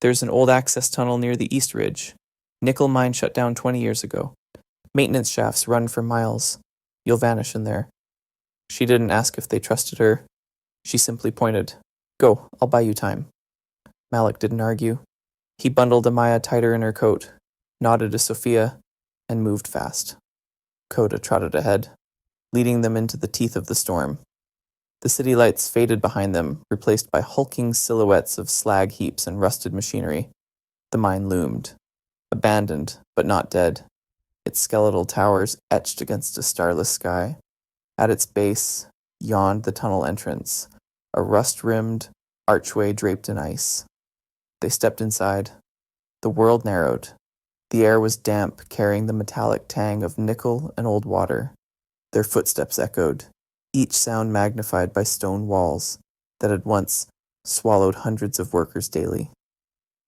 There's an old access tunnel near the East Ridge. Nickel mine shut down 20 years ago. Maintenance shafts run for miles. You'll vanish in there. She didn't ask if they trusted her. She simply pointed. Go, I'll buy you time. Malik didn't argue. He bundled Amaya tighter in her coat, nodded to Sophia, and moved fast. Coda trotted ahead, leading them into the teeth of the storm. The city lights faded behind them, replaced by hulking silhouettes of slag heaps and rusted machinery. The mine loomed, abandoned but not dead, its skeletal towers etched against a starless sky. At its base yawned the tunnel entrance, a rust-rimmed archway draped in ice. They stepped inside. The world narrowed. The air was damp, carrying the metallic tang of nickel and old water. Their footsteps echoed, each sound magnified by stone walls that had once swallowed hundreds of workers daily.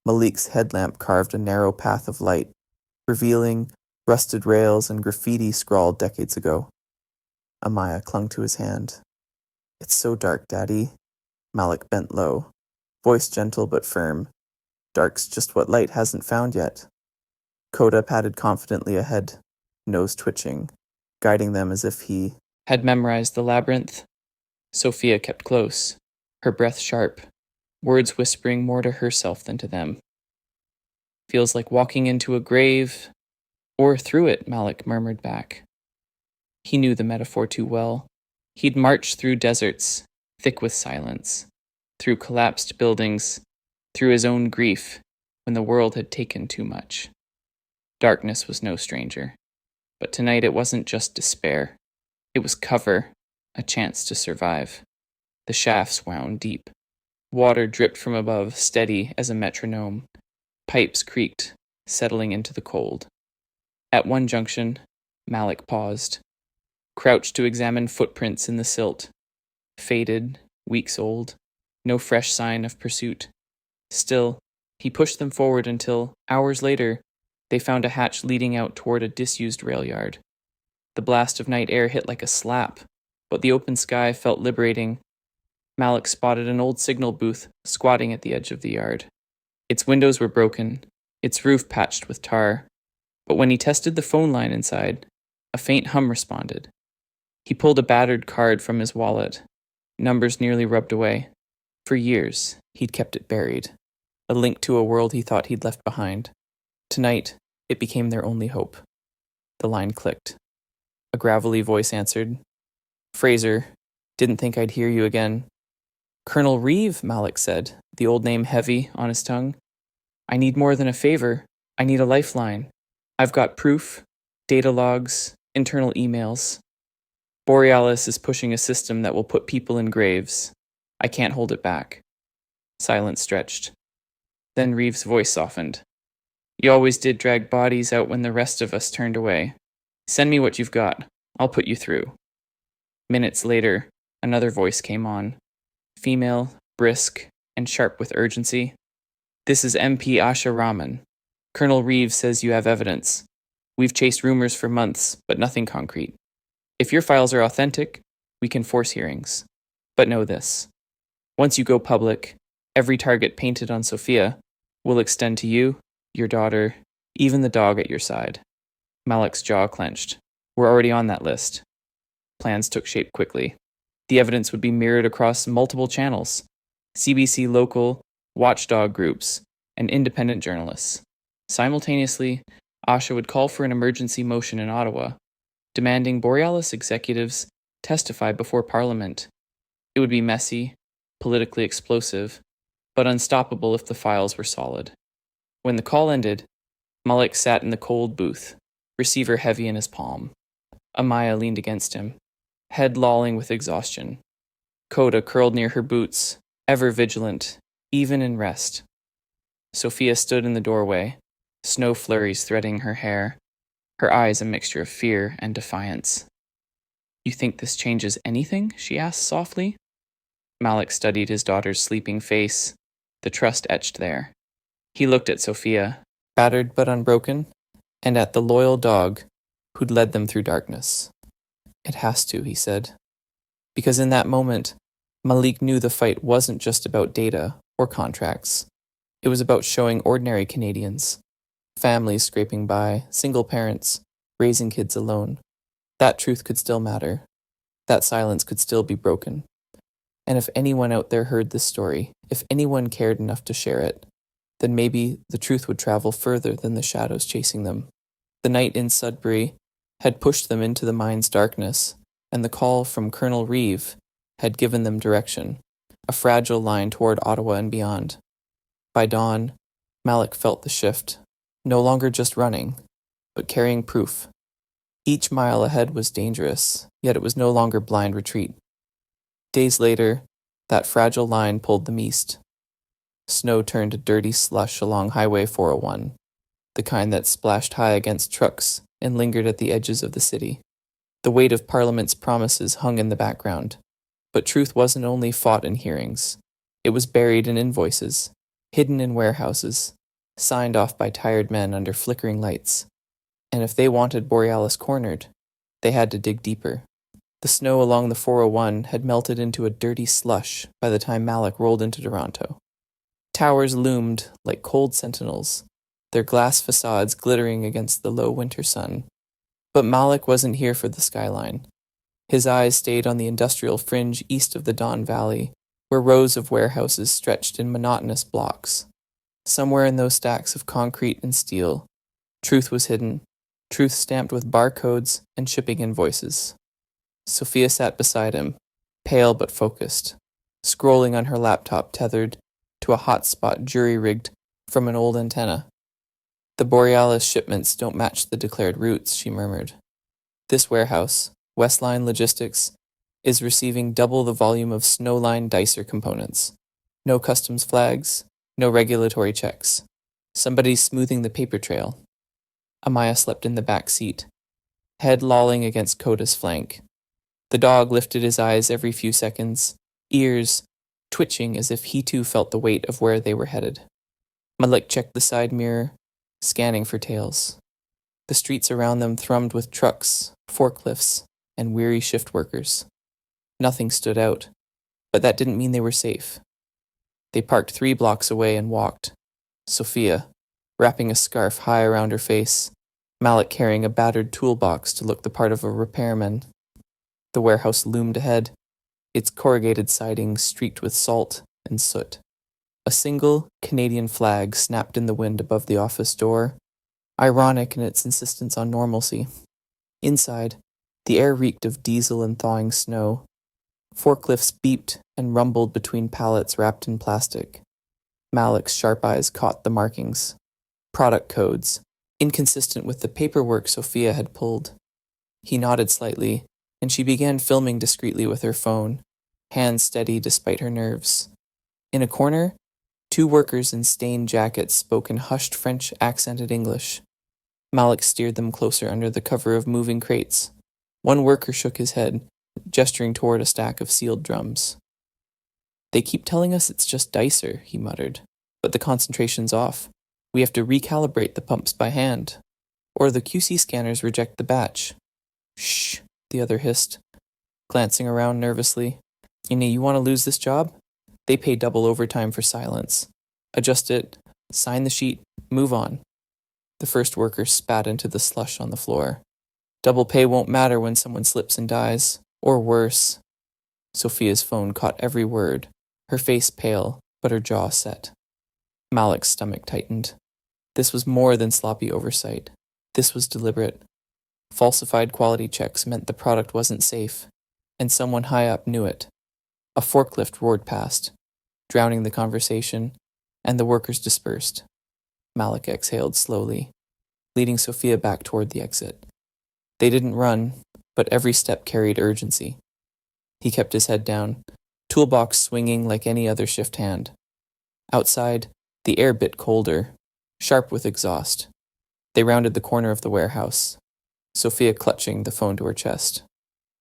Malik's headlamp carved a narrow path of light, revealing rusted rails and graffiti scrawled decades ago. Amaya clung to his hand. It's so dark, Daddy. Malik bent low, voice gentle but firm. Dark's just what light hasn't found yet. Coda padded confidently ahead, nose twitching, guiding them as if he had memorized the labyrinth. Sophia kept close, her breath sharp, words whispering more to herself than to them. Feels like walking into a grave, or through it, Malik murmured back. He knew the metaphor too well. He'd marched through deserts, thick with silence, through collapsed buildings, through his own grief, when the world had taken too much. Darkness was no stranger, but tonight it wasn't just despair. It was cover, a chance to survive. The shafts wound deep. Water dripped from above, steady as a metronome. Pipes creaked, settling into the cold. At one junction, Malik paused, crouched to examine footprints in the silt. Faded, weeks old, no fresh sign of pursuit. Still, he pushed them forward until, hours later, they found a hatch leading out toward a disused rail yard. The blast of night air hit like a slap, but the open sky felt liberating. Malik spotted an old signal booth squatting at the edge of the yard. Its windows were broken, its roof patched with tar, but when he tested the phone line inside, a faint hum responded. He pulled a battered card from his wallet, numbers nearly rubbed away. For years, he'd kept it buried, a link to a world he thought he'd left behind. Tonight, it became their only hope. The line clicked. A gravelly voice answered. Fraser, didn't think I'd hear you again. Colonel Reeve, Malik said, the old name heavy on his tongue. I need more than a favor. I need a lifeline. I've got proof, data logs, internal emails. Borealis is pushing a system that will put people in graves. I can't hold it back. Silence stretched. Then Reeve's voice softened. You always did drag bodies out when the rest of us turned away. Send me what you've got. I'll put you through. Minutes later, another voice came on. Female, brisk, and sharp with urgency. This is MP Asha Raman. Colonel Reeves says you have evidence. We've chased rumors for months, but nothing concrete. If your files are authentic, we can force hearings. But know this. Once you go public, every target painted on Sophia will extend to you, your daughter, even the dog at your side. Malik's jaw clenched. We're already on that list. Plans took shape quickly. The evidence would be mirrored across multiple channels, CBC local, watchdog groups, and independent journalists. Simultaneously, Asha would call for an emergency motion in Ottawa, demanding Borealis executives testify before Parliament. It would be messy, politically explosive, but unstoppable if the files were solid. When the call ended, Malik sat in the cold booth, receiver heavy in his palm. Amaya leaned against him, head lolling with exhaustion. Coda curled near her boots, ever vigilant, even in rest. Sophia stood in the doorway, snow flurries threading her hair, her eyes a mixture of fear and defiance. You think this changes anything? She asked softly. Malik studied his daughter's sleeping face, the trust etched there. He looked at Sophia, battered but unbroken, and at the loyal dog who'd led them through darkness. It has to, he said. Because in that moment, Malik knew the fight wasn't just about data or contracts. It was about showing ordinary Canadians, families scraping by, single parents, raising kids alone. That truth could still matter. That silence could still be broken. And if anyone out there heard this story, if anyone cared enough to share it, then maybe the truth would travel further than the shadows chasing them. The night in Sudbury had pushed them into the mine's darkness, and the call from Colonel Reeve had given them direction, a fragile line toward Ottawa and beyond. By dawn, Malik felt the shift, no longer just running, but carrying proof. Each mile ahead was dangerous, yet it was no longer blind retreat. Days later, that fragile line pulled them east. Snow turned to dirty slush along Highway 401, the kind that splashed high against trucks and lingered at the edges of the city. The weight of Parliament's promises hung in the background, but truth wasn't only fought in hearings. It was buried in invoices, hidden in warehouses, signed off by tired men under flickering lights. And if they wanted Borealis cornered, they had to dig deeper. The snow along the 401 had melted into a dirty slush by the time Malik rolled into Toronto. Towers loomed like cold sentinels, their glass facades glittering against the low winter sun. But Malik wasn't here for the skyline. His eyes stayed on the industrial fringe east of the Don Valley, where rows of warehouses stretched in monotonous blocks. Somewhere in those stacks of concrete and steel, truth was hidden, truth stamped with barcodes and shipping invoices. Sophia sat beside him, pale but focused, scrolling on her laptop tethered to a hotspot jury-rigged from an old antenna. The Borealis shipments don't match the declared routes, she murmured. This warehouse, Westline Logistics, is receiving double the volume of Snowline Dicer components. No customs flags, no regulatory checks. Somebody's smoothing the paper trail. Amaya slept in the back seat, head lolling against Coda's flank. The dog lifted his eyes every few seconds, ears twitching as if he too felt the weight of where they were headed. Malik checked the side mirror, scanning for tails. The streets around them thrummed with trucks, forklifts, and weary shift workers. Nothing stood out, but that didn't mean they were safe. They parked 3 blocks away and walked. Sophia, wrapping a scarf high around her face, Malik carrying a battered toolbox to look the part of a repairman. The warehouse loomed ahead, its corrugated siding streaked with salt and soot. A single Canadian flag snapped in the wind above the office door, ironic in its insistence on normalcy. Inside, the air reeked of diesel and thawing snow. Forklifts beeped and rumbled between pallets wrapped in plastic. Malik's sharp eyes caught the markings. Product codes, inconsistent with the paperwork Sophia had pulled. He nodded slightly, and she began filming discreetly with her phone, hands steady despite her nerves. In a corner, 2 workers in stained jackets spoke in hushed French accented English. Malik steered them closer under the cover of moving crates. One worker shook his head, gesturing toward a stack of sealed drums. They keep telling us it's just dicer, he muttered, but the concentration's off. We have to recalibrate the pumps by hand, or the QC scanners reject the batch. Shh, the other hissed, glancing around nervously. You want to lose this job? They pay double overtime for silence. Adjust it, sign the sheet, move on. The first worker spat into the slush on the floor. Double pay won't matter when someone slips and dies, or worse. Sophia's phone caught every word, her face pale, but her jaw set. Malik's stomach tightened. This was more than sloppy oversight. This was deliberate. Falsified quality checks meant the product wasn't safe, and someone high up knew it. A forklift roared past, drowning the conversation, and the workers dispersed. Malik exhaled slowly, leading Sophia back toward the exit. They didn't run, but every step carried urgency. He kept his head down, toolbox swinging like any other shift hand. Outside, the air bit colder, sharp with exhaust. They rounded the corner of the warehouse, Sophia clutching the phone to her chest.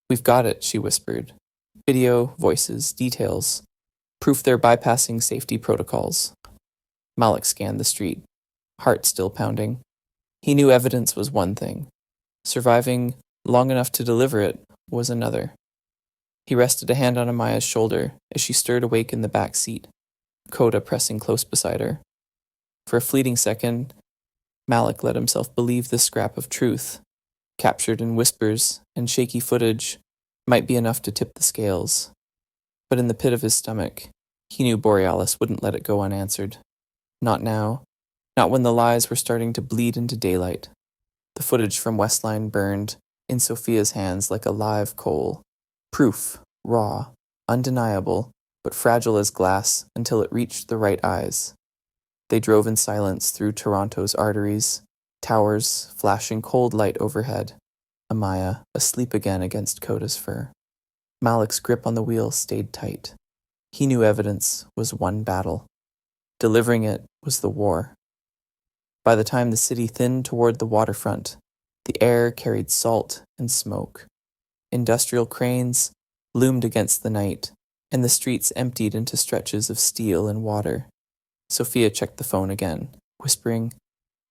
We've got it, she whispered. Video, voices, details, proof they're bypassing safety protocols. Malik scanned the street, heart still pounding. He knew evidence was one thing. Surviving long enough to deliver it was another. He rested a hand on Amaya's shoulder as she stirred awake in the back seat, Coda pressing close beside her. For a fleeting second, Malik let himself believe this scrap of truth, captured in whispers and shaky footage, might be enough to tip the scales. But in the pit of his stomach, he knew Borealis wouldn't let it go unanswered. Not now, not when the lies were starting to bleed into daylight. The footage from Westline burned in Sophia's hands like a live coal. Proof, raw, undeniable, but fragile as glass until it reached the right eyes. They drove in silence through Toronto's arteries, towers flashing cold light overhead, Amaya asleep again against Coda's fur. Malik's grip on the wheel stayed tight. He knew evidence was one battle. Delivering it was the war. By the time the city thinned toward the waterfront, the air carried salt and smoke. Industrial cranes loomed against the night, and the streets emptied into stretches of steel and water. Sophia checked the phone again, whispering,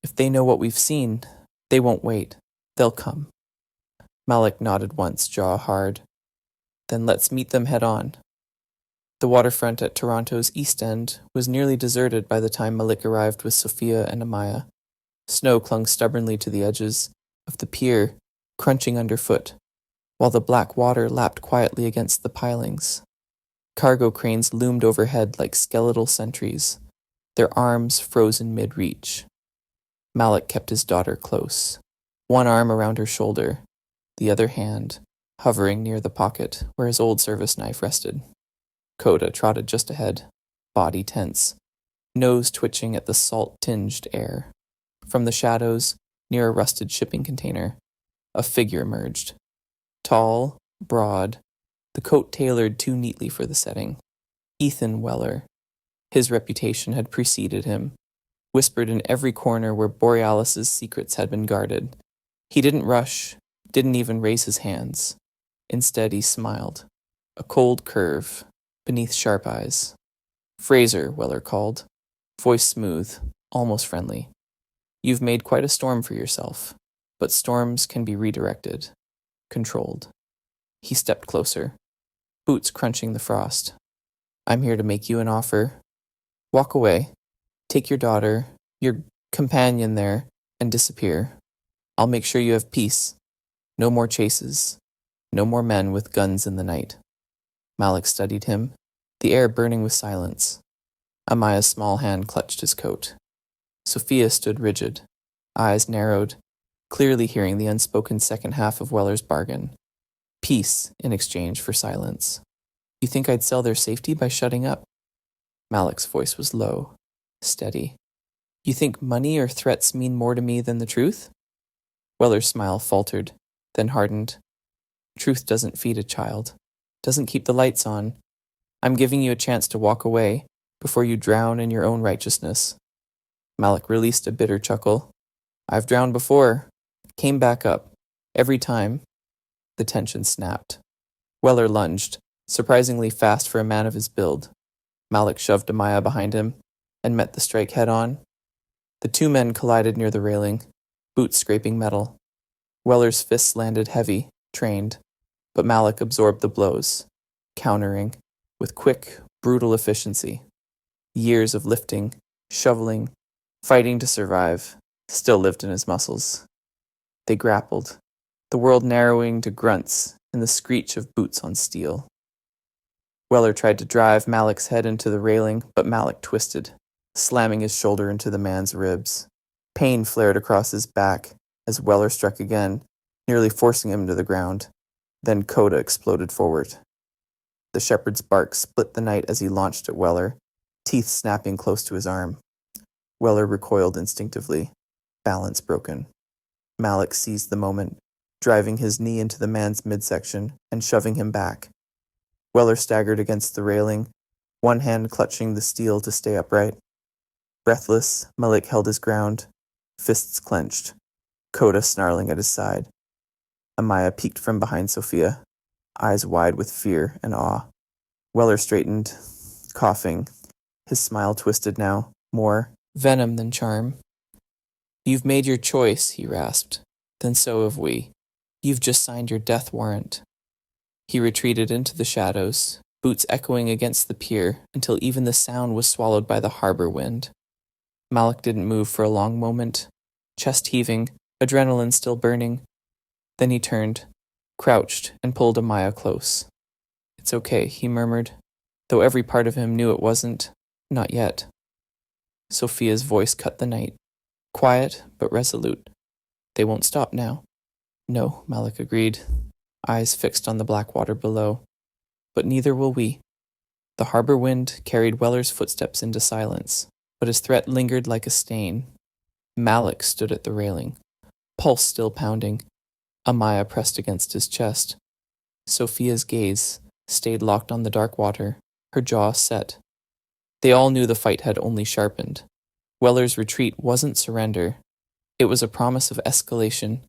"If they know what we've seen, they won't wait. They'll come." Malik nodded once, jaw hard. "Then let's meet them head on." The waterfront at Toronto's East End was nearly deserted by the time Malik arrived with Sophia and Amaya. Snow clung stubbornly to the edges of the pier, crunching underfoot, while the black water lapped quietly against the pilings. Cargo cranes loomed overhead like skeletal sentries, their arms frozen mid-reach. Malik kept his daughter close, one arm around her shoulder, the other hand hovering near the pocket where his old service knife rested. Coda trotted just ahead, body tense, nose twitching at the salt-tinged air. From the shadows, near a rusted shipping container, a figure emerged. Tall, broad, the coat tailored too neatly for the setting. Ethan Weller. His reputation had preceded him, whispered in every corner where Borealis's secrets had been guarded. He didn't rush, didn't even raise his hands. Instead, he smiled, a cold curve beneath sharp eyes. "Fraser," Weller called, voice smooth, almost friendly. "You've made quite a storm for yourself, but storms can be redirected, controlled." He stepped closer, boots crunching the frost. "I'm here to make you an offer. Walk away, take your daughter, your companion there, and disappear. I'll make sure you have peace. No more chases. No more men with guns in the night." Malik studied him, the air burning with silence. Amaya's small hand clutched his coat. Sophia stood rigid, eyes narrowed, clearly hearing the unspoken second half of Weller's bargain. Peace in exchange for silence. "You think I'd sell their safety by shutting up?" Malik's voice was low, steady. "You think money or threats mean more to me than the truth?" Weller's smile faltered, then hardened. "Truth doesn't feed a child, doesn't keep the lights on. I'm giving you a chance to walk away before you drown in your own righteousness." Malik released a bitter chuckle. "I've drowned before, came back up, every time." The tension snapped. Weller lunged, surprisingly fast for a man of his build. Malik shoved Amaya behind him and met the strike head-on. The two men collided near the railing, boots scraping metal. Weller's fists landed heavy, trained, but Malik absorbed the blows, countering, with quick, brutal efficiency. Years of lifting, shoveling, fighting to survive, still lived in his muscles. They grappled, the world narrowing to grunts and the screech of boots on steel. Weller tried to drive Malik's head into the railing, but Malik twisted, slamming his shoulder into the man's ribs. Pain flared across his back as Weller struck again, nearly forcing him to the ground. Then Coda exploded forward. The shepherd's bark split the night as he launched at Weller, teeth snapping close to his arm. Weller recoiled instinctively, balance broken. Malik seized the moment, driving his knee into the man's midsection and shoving him back. Weller staggered against the railing, one hand clutching the steel to stay upright. Breathless, Malik held his ground, fists clenched, Coda snarling at his side. Amaya peeked from behind Sophia, eyes wide with fear and awe. Weller straightened, coughing. His smile twisted now, more venom than charm. "You've made your choice," he rasped. "Then so have we. You've just signed your death warrant." He retreated into the shadows, boots echoing against the pier until even the sound was swallowed by the harbor wind. Malik didn't move for a long moment, chest heaving, adrenaline still burning. Then he turned, crouched, and pulled Amaya close. "It's okay," he murmured, though every part of him knew it wasn't. Not yet. Sophia's voice cut the night, quiet but resolute. "They won't stop now." "No," Malik agreed, eyes fixed on the black water below. "But neither will we." The harbor wind carried Weller's footsteps into silence, but his threat lingered like a stain. Malik stood at the railing, pulse still pounding, Amaya pressed against his chest. Sophia's gaze stayed locked on the dark water, her jaw set. They all knew the fight had only sharpened. Weller's retreat wasn't surrender. It was a promise of escalation.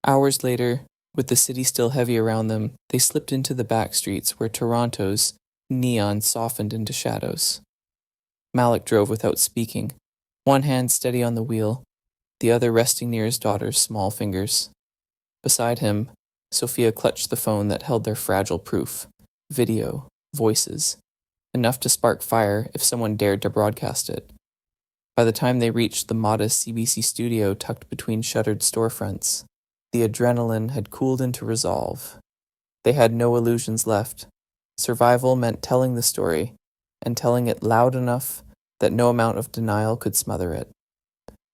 Hours later, with the city still heavy around them, they slipped into the back streets where Toronto's neon softened into shadows. Malik drove without speaking, one hand steady on the wheel, the other resting near his daughter's small fingers. Beside him, Sophia clutched the phone that held their fragile proof. Video, voices, enough to spark fire if someone dared to broadcast it. By the time they reached the modest CBC studio tucked between shuttered storefronts, the adrenaline had cooled into resolve. They had no illusions left. Survival meant telling the story, and telling it loud enough that no amount of denial could smother it.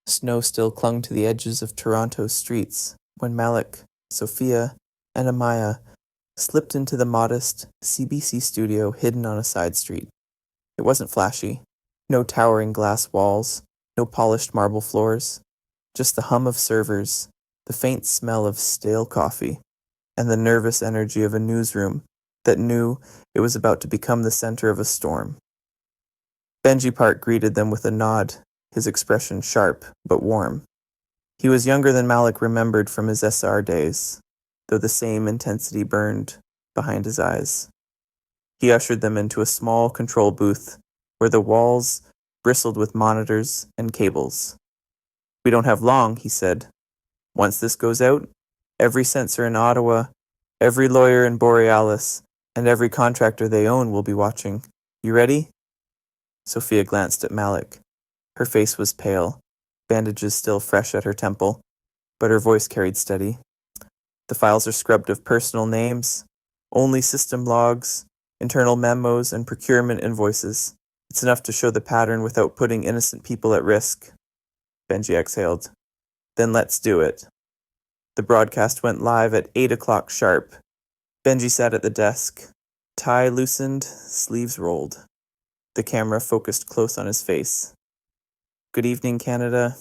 Snow still clung to the edges of Toronto's streets when Malik, Sophia, and Amaya slipped into the modest CBC studio hidden on a side street. It wasn't flashy. No towering glass walls, no polished marble floors, just the hum of servers, the faint smell of stale coffee, and the nervous energy of a newsroom that knew it was about to become the center of a storm. Benji Park greeted them with a nod, his expression sharp but warm. He was younger than Malik remembered from his SR days, though the same intensity burned behind his eyes. He ushered them into a small control booth where the walls bristled with monitors and cables. "We don't have long," he said. "Once this goes out, every censor in Ottawa, every lawyer in Borealis, and every contractor they own will be watching. You ready?" Sophia glanced at Malik. Her face was pale, bandages still fresh at her temple, but her voice carried steady. "The files are scrubbed of personal names, only system logs, internal memos, and procurement invoices. It's enough to show the pattern without putting innocent people at risk." Benji exhaled. "Then let's do it." The broadcast went live at 8 o'clock sharp. Benji sat at the desk, tie loosened, sleeves rolled. The camera focused close on his face. "Good evening, Canada.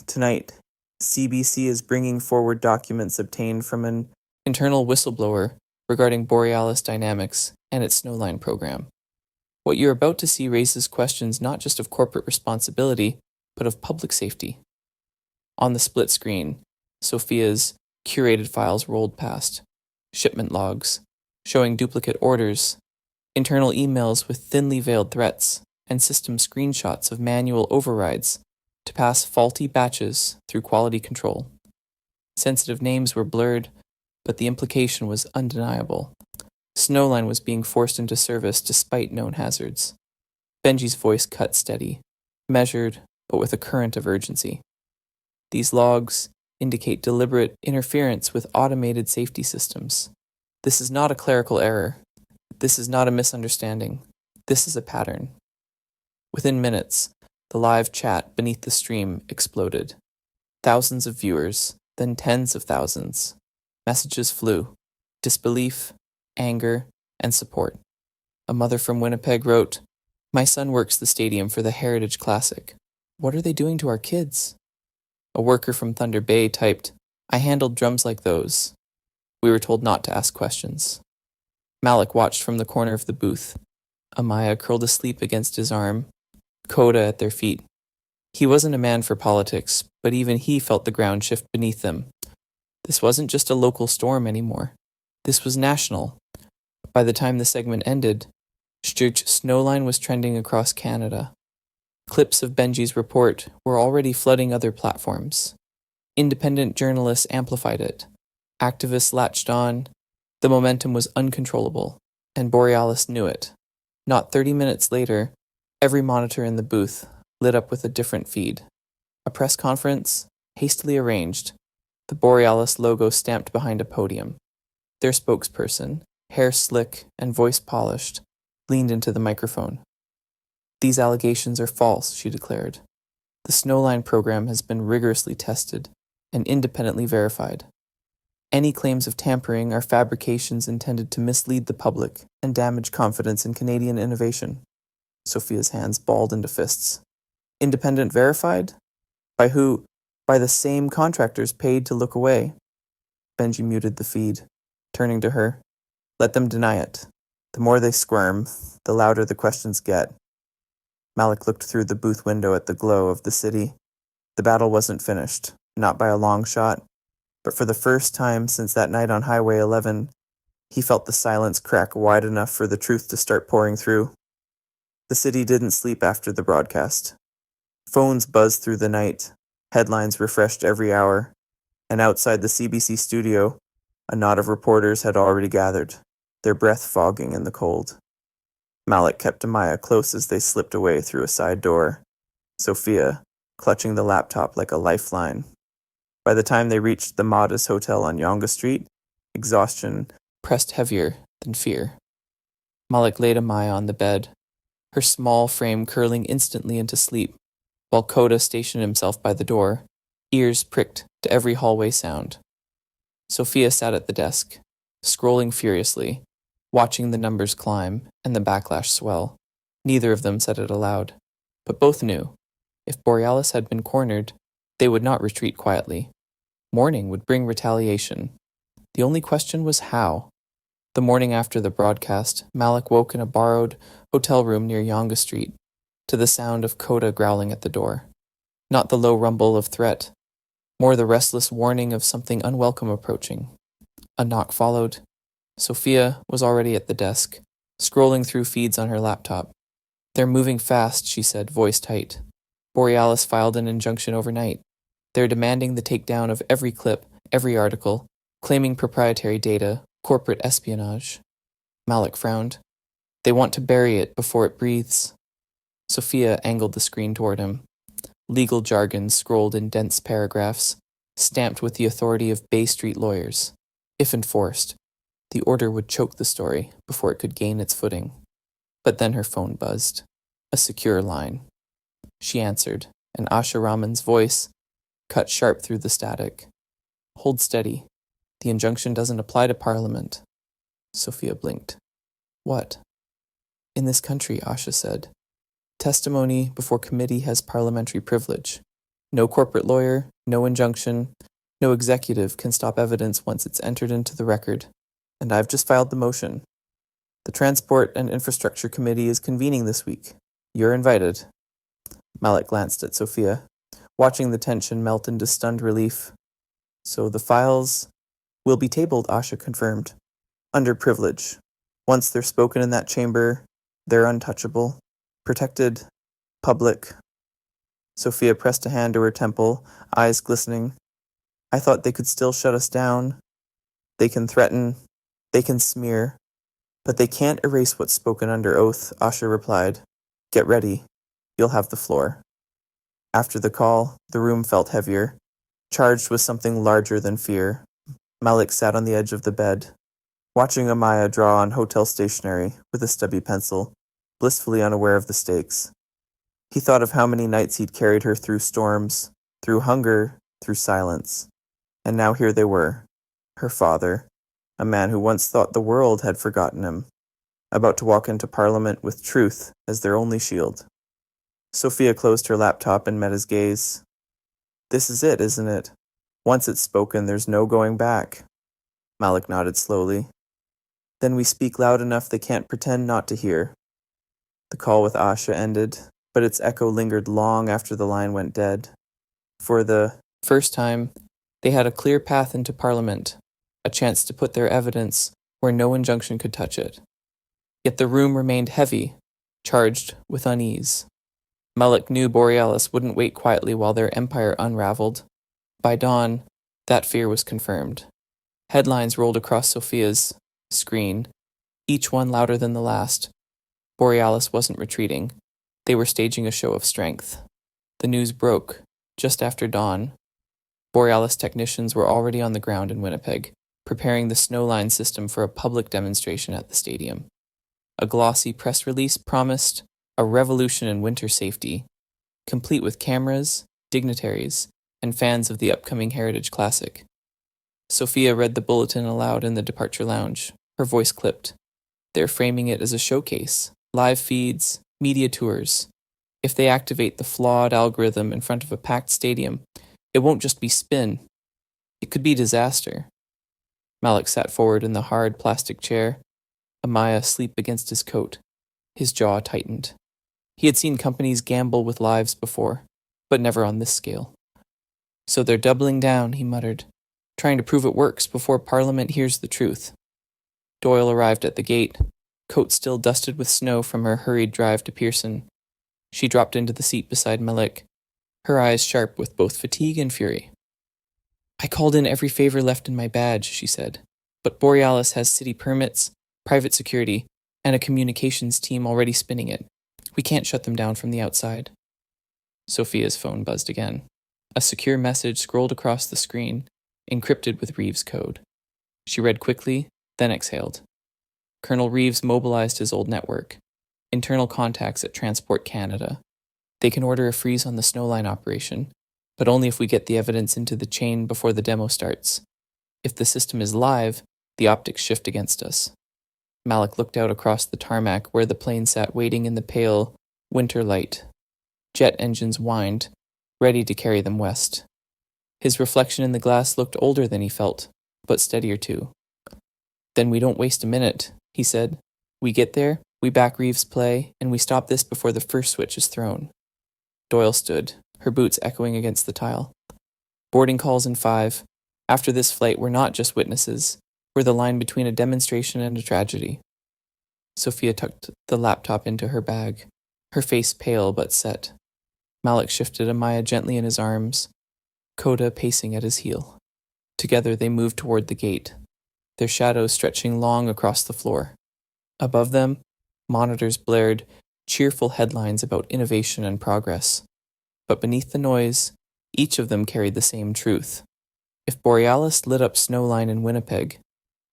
Tonight, CBC is bringing forward documents obtained from an internal whistleblower regarding Borealis Dynamics and its Snowline program. What you're about to see raises questions not just of corporate responsibility, but of public safety." On the split screen, Sophia's curated files rolled past. Shipment logs, showing duplicate orders, internal emails with thinly veiled threats, and system screenshots of manual overrides to pass faulty batches through quality control. Sensitive names were blurred, but the implication was undeniable. Snowline was being forced into service despite known hazards. Benji's voice cut steady, measured, but with a current of urgency. "These logs indicate deliberate interference with automated safety systems. This is not a clerical error. This is not a misunderstanding. This is a pattern." Within minutes, the live chat beneath the stream exploded. Thousands of viewers, then tens of thousands. Messages flew. Disbelief, anger, and support. A mother from Winnipeg wrote, "My son works the stadium for the Heritage Classic. What are they doing to our kids?" A worker from Thunder Bay typed, "I handled drums like those." We were told not to ask questions. Malik watched from the corner of the booth. Amaya curled asleep against his arm, Coda at their feet. He wasn't a man for politics, but even he felt the ground shift beneath them. This wasn't just a local storm anymore. This was national. By the time the segment ended, Sturge Snowline was trending across Canada. Clips of Benji's report were already flooding other platforms. Independent journalists amplified it. Activists latched on. The momentum was uncontrollable, and Borealis knew it. Not 30 minutes later, every monitor in the booth lit up with a different feed. A press conference, hastily arranged, the Borealis logo stamped behind a podium. Their spokesperson, hair slick and voice polished, leaned into the microphone. "These allegations are false," she declared. "The Snowline program has been rigorously tested and independently verified. Any claims of tampering are fabrications intended to mislead the public and damage confidence in Canadian innovation." Sophia's hands balled into fists. "Independent verified? By who? By the same contractors paid to look away." Benji muted the feed, turning to her. "Let them deny it. The more they squirm, the louder the questions get." Malik looked through the booth window at the glow of the city. The battle wasn't finished, not by a long shot, but for the first time since that night on Highway 11, he felt the silence crack wide enough for the truth to start pouring through. The city didn't sleep after the broadcast. Phones buzzed through the night, headlines refreshed every hour, and outside the CBC studio, a knot of reporters had already gathered, their breath fogging in the cold. Malik kept Amaya close as they slipped away through a side door, Sophia clutching the laptop like a lifeline. By the time they reached the Modest Hotel on Yonge Street, exhaustion pressed heavier than fear. Malik laid Amaya on the bed, her small frame curling instantly into sleep, while Coda stationed himself by the door, ears pricked to every hallway sound. Sophia sat at the desk, scrolling furiously, watching the numbers climb and the backlash swell. Neither of them said it aloud, but both knew. If Borealis had been cornered, they would not retreat quietly. Morning would bring retaliation. The only question was how. The morning after the broadcast, Malik woke in a borrowed hotel room near Yonge Street, to the sound of Coda growling at the door. Not the low rumble of threat, more the restless warning of something unwelcome approaching. A knock followed. Sophia was already at the desk, scrolling through feeds on her laptop. "They're moving fast," she said, voice tight. "Borealis filed an injunction overnight. They're demanding the takedown of every clip, every article, claiming proprietary data, corporate espionage." Malik frowned. "They want to bury it before it breathes." Sophia angled the screen toward him. Legal jargon scrolled in dense paragraphs, stamped with the authority of Bay Street lawyers. If enforced, the order would choke the story before it could gain its footing. But then her phone buzzed. A secure line. She answered, and Asha Raman's voice cut sharp through the static. "Hold steady. The injunction doesn't apply to Parliament." Sophia blinked. "What?" "In this country," Asha said, "testimony before committee has parliamentary privilege. No corporate lawyer, no injunction, no executive can stop evidence once it's entered into the record. And I've just filed the motion. The Transport and Infrastructure Committee is convening this week. You're invited." Malik glanced at Sophia, watching the tension melt into stunned relief. "So the files will be tabled," Asha confirmed. "Under privilege. Once they're spoken in that chamber, they're untouchable. Protected. Public." Sophia pressed a hand to her temple, eyes glistening. "I thought they could still shut us down. They can threaten. They can smear. But they can't erase what's spoken under oath," Asha replied. "Get ready. You'll have the floor." After the call, the room felt heavier, charged with something larger than fear. Malik sat on the edge of the bed, watching Amaya draw on hotel stationery with a stubby pencil, blissfully unaware of the stakes. He thought of how many nights he'd carried her through storms, through hunger, through silence. And now here they were, her father, a man who once thought the world had forgotten him, about to walk into Parliament with truth as their only shield. Sophia closed her laptop and met his gaze. "This is it, isn't it? Once it's spoken, there's no going back." Malik nodded slowly. "Then we speak loud enough they can't pretend not to hear." The call with Asha ended, but its echo lingered long after the line went dead. For the first time, they had a clear path into Parliament, a chance to put their evidence where no injunction could touch it. Yet the room remained heavy, charged with unease. Malik knew Borealis wouldn't wait quietly while their empire unraveled. By dawn, that fear was confirmed. Headlines rolled across Sophia's screen, each one louder than the last. Borealis wasn't retreating. They were staging a show of strength. The news broke just after dawn. Borealis technicians were already on the ground in Winnipeg, preparing the snowline system for a public demonstration at the stadium. A glossy press release promised a revolution in winter safety, complete with cameras, dignitaries, and fans of the upcoming Heritage Classic. Sophia read the bulletin aloud in the departure lounge, her voice clipped. They're framing it as a showcase, live feeds, media tours. If they activate the flawed algorithm in front of a packed stadium, it won't just be spin. It could be disaster. Malik sat forward in the hard plastic chair, Amaya asleep against his coat. His jaw tightened. He had seen companies gamble with lives before, but never on this scale. So they're doubling down, he muttered, trying to prove it works before Parliament hears the truth. Doyle arrived at the gate, coat still dusted with snow from her hurried drive to Pearson. She dropped into the seat beside Malik, her eyes sharp with both fatigue and fury. I called in every favor left in my badge, she said, but Borealis has city permits, private security, and a communications team already spinning it. We can't shut them down from the outside. Sophia's phone buzzed again. A secure message scrolled across the screen, encrypted with Reeves' code. She read quickly, then exhaled. Colonel Reeves mobilized his old network. Internal contacts at Transport Canada. They can order a freeze on the snowline operation, but only if we get the evidence into the chain before the demo starts. If the system is live, the optics shift against us. Malik looked out across the tarmac where the plane sat waiting in the pale winter light. Jet engines whined, ready to carry them west. His reflection in the glass looked older than he felt, but steadier too. Then we don't waste a minute, he said. We get there, we back Reeves' play, and we stop this before the first switch is thrown. Doyle stood, her boots echoing against the tile. Boarding calls in 5. After this flight, we're not just witnesses. We're the line between a demonstration and a tragedy. Sophia tucked the laptop into her bag, her face pale but set. Malik shifted Amaya gently in his arms, Coda pacing at his heel. Together they moved toward the gate, their shadows stretching long across the floor. Above them, monitors blared cheerful headlines about innovation and progress. But beneath the noise, each of them carried the same truth. If Borealis lit up Snowline in Winnipeg,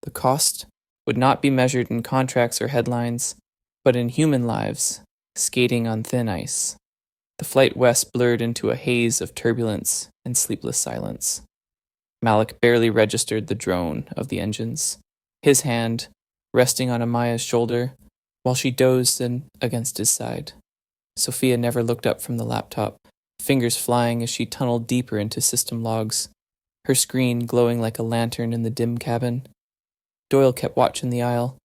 the cost would not be measured in contracts or headlines, but in human lives, skating on thin ice. The flight west blurred into a haze of turbulence and sleepless silence. Malik barely registered the drone of the engines, his hand resting on Amaya's shoulder while she dozed against his side. Sophia never looked up from the laptop, fingers flying as she tunneled deeper into system logs, her screen glowing like a lantern in the dim cabin. Doyle kept watching the aisle,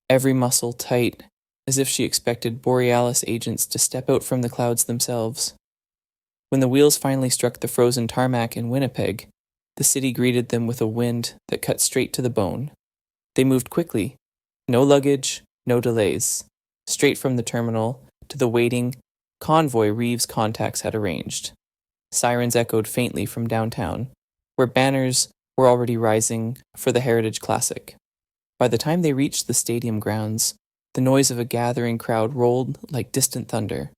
every muscle tight, as if she expected Borealis agents to step out from the clouds themselves. When the wheels finally struck the frozen tarmac in Winnipeg, the city greeted them with a wind that cut straight to the bone. They moved quickly, no luggage, no delays, straight from the terminal to the waiting convoy Reeves' contacts had arranged. Sirens echoed faintly from downtown, where banners were already rising for the Heritage Classic. By the time they reached the stadium grounds, the noise of a gathering crowd rolled like distant thunder.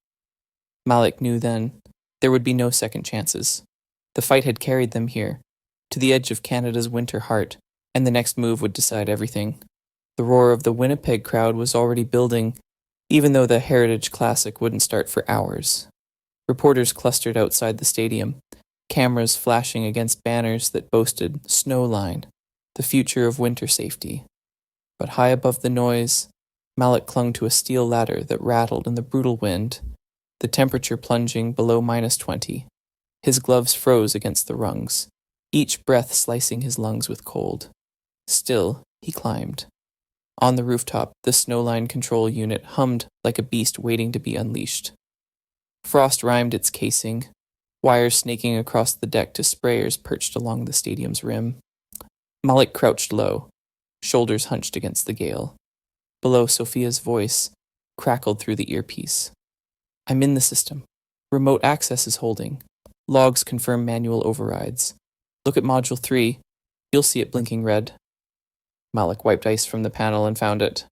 Malik knew then there would be no second chances. The fight had carried them here, to the edge of Canada's winter heart, and the next move would decide everything. The roar of the Winnipeg crowd was already building, even though the Heritage Classic wouldn't start for hours. Reporters clustered outside the stadium, cameras flashing against banners that boasted Snowline, the future of winter safety. But high above the noise, Malik clung to a steel ladder that rattled in the brutal wind, the temperature plunging below -20. His gloves froze against the rungs, each breath slicing his lungs with cold. Still, he climbed. On the rooftop, the Snowline control unit hummed like a beast waiting to be unleashed. Frost rimed its casing, wires snaking across the deck to sprayers perched along the stadium's rim. Malik crouched low, shoulders hunched against the gale. Below, Sophia's voice crackled through the earpiece. I'm in the system. Remote access is holding. Logs confirm manual overrides. Look at Module 3. You'll see it blinking red. Malik wiped ice from the panel and found it.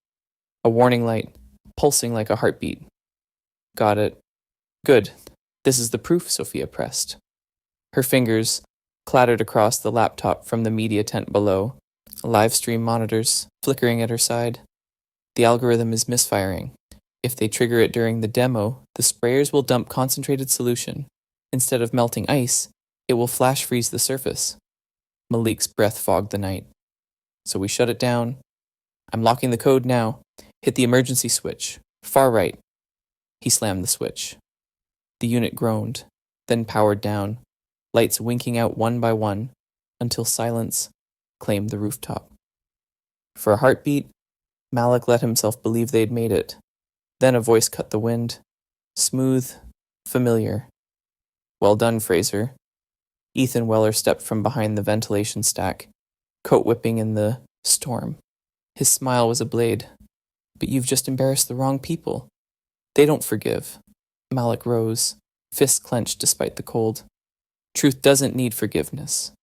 A warning light, pulsing like a heartbeat. Got it. Good. This is the proof, Sophia pressed. Her fingers clattered across the laptop from the media tent below, live stream monitors flickering at her side. The algorithm is misfiring. If they trigger it during the demo, the sprayers will dump concentrated solution. Instead of melting ice, it will flash freeze the surface. Malik's breath fogged the night. So we shut it down. I'm locking the code now. Hit the emergency switch. Far right. He slammed the switch. The unit groaned, then powered down, lights winking out one by one, until silence claimed the rooftop. For a heartbeat, Malik let himself believe they'd made it. Then a voice cut the wind. Smooth, familiar. Well done, Fraser. Ethan Weller stepped from behind the ventilation stack, coat whipping in the storm. His smile was a blade. But you've just embarrassed the wrong people. They don't forgive. Malik rose, fists clenched despite the cold. Truth doesn't need forgiveness.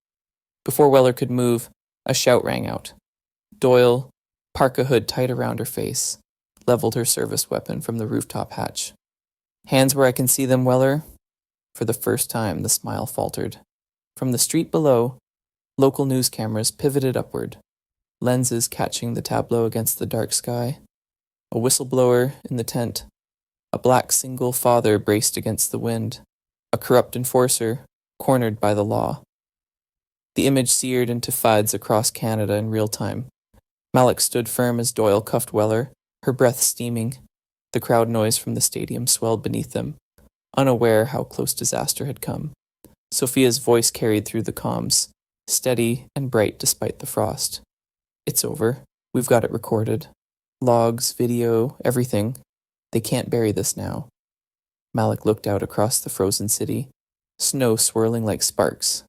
Before Weller could move, a shout rang out. Doyle, parka hood tight around her face, leveled her service weapon from the rooftop hatch. Hands where I can see them, Weller. For the first time, the smile faltered. From the street below, local news cameras pivoted upward, lenses catching the tableau against the dark sky. A whistleblower in the tent. A black single father braced against the wind. A corrupt enforcer, cornered by the law. The image seared into FUDs across Canada in real time. Malik stood firm as Doyle cuffed Weller, her breath steaming. The crowd noise from the stadium swelled beneath them, unaware how close disaster had come. Sophia's voice carried through the comms, steady and bright despite the frost. It's over. We've got it recorded. Logs, video, everything. They can't bury this now. Malik looked out across the frozen city, snow swirling like sparks.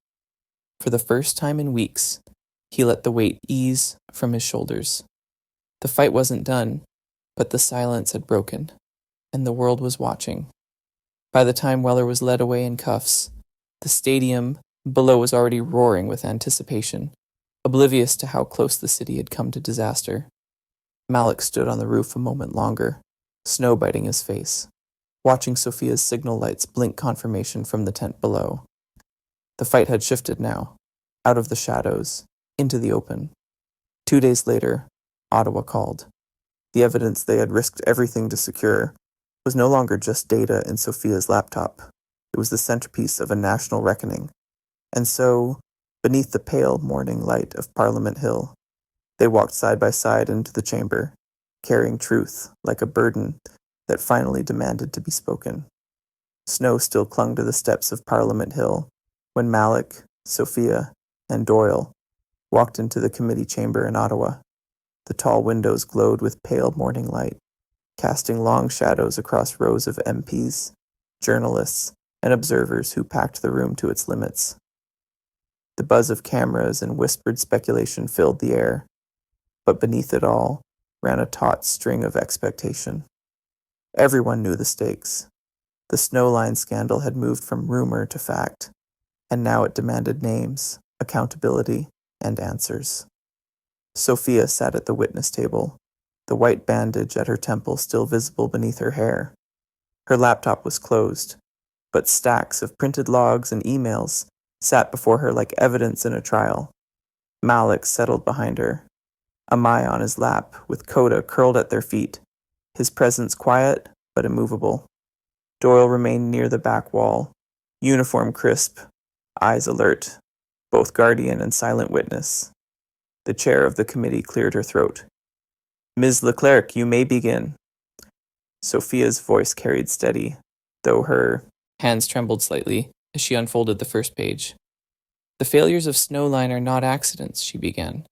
For the first time in weeks, he let the weight ease from his shoulders. The fight wasn't done, but the silence had broken, and the world was watching. By the time Weller was led away in cuffs, the stadium below was already roaring with anticipation, oblivious to how close the city had come to disaster. Malik stood on the roof a moment longer, snow biting his face, watching Sophia's signal lights blink confirmation from the tent below. The fight had shifted now, out of the shadows, into the open. 2 days later, Ottawa called. The evidence they had risked everything to secure was no longer just data in Sophia's laptop. It was the centerpiece of a national reckoning. And so, beneath the pale morning light of Parliament Hill, they walked side by side into the chamber, carrying truth like a burden that finally demanded to be spoken. Snow still clung to the steps of Parliament Hill when Malik, Sophia, and Doyle walked into the committee chamber in Ottawa. The tall windows glowed with pale morning light, casting long shadows across rows of MPs, journalists, and observers who packed the room to its limits. The buzz of cameras and whispered speculation filled the air, but beneath it all ran a taut string of expectation. Everyone knew the stakes. The Snowline scandal had moved from rumor to fact, and now it demanded names, accountability, and answers. Sophia sat at the witness table, the white bandage at her temple still visible beneath her hair. Her laptop was closed, but stacks of printed logs and emails sat before her like evidence in a trial. Malik settled behind her, Amai on his lap, with Coda curled at their feet, his presence quiet but immovable. Doyle remained near the back wall, uniform crisp, eyes alert, both guardian and silent witness. The chair of the committee cleared her throat. Ms. Leclerc, you may begin. Sophia's voice carried steady, though her hands trembled slightly as she unfolded the first page. The failures of Snowline are not accidents, she began.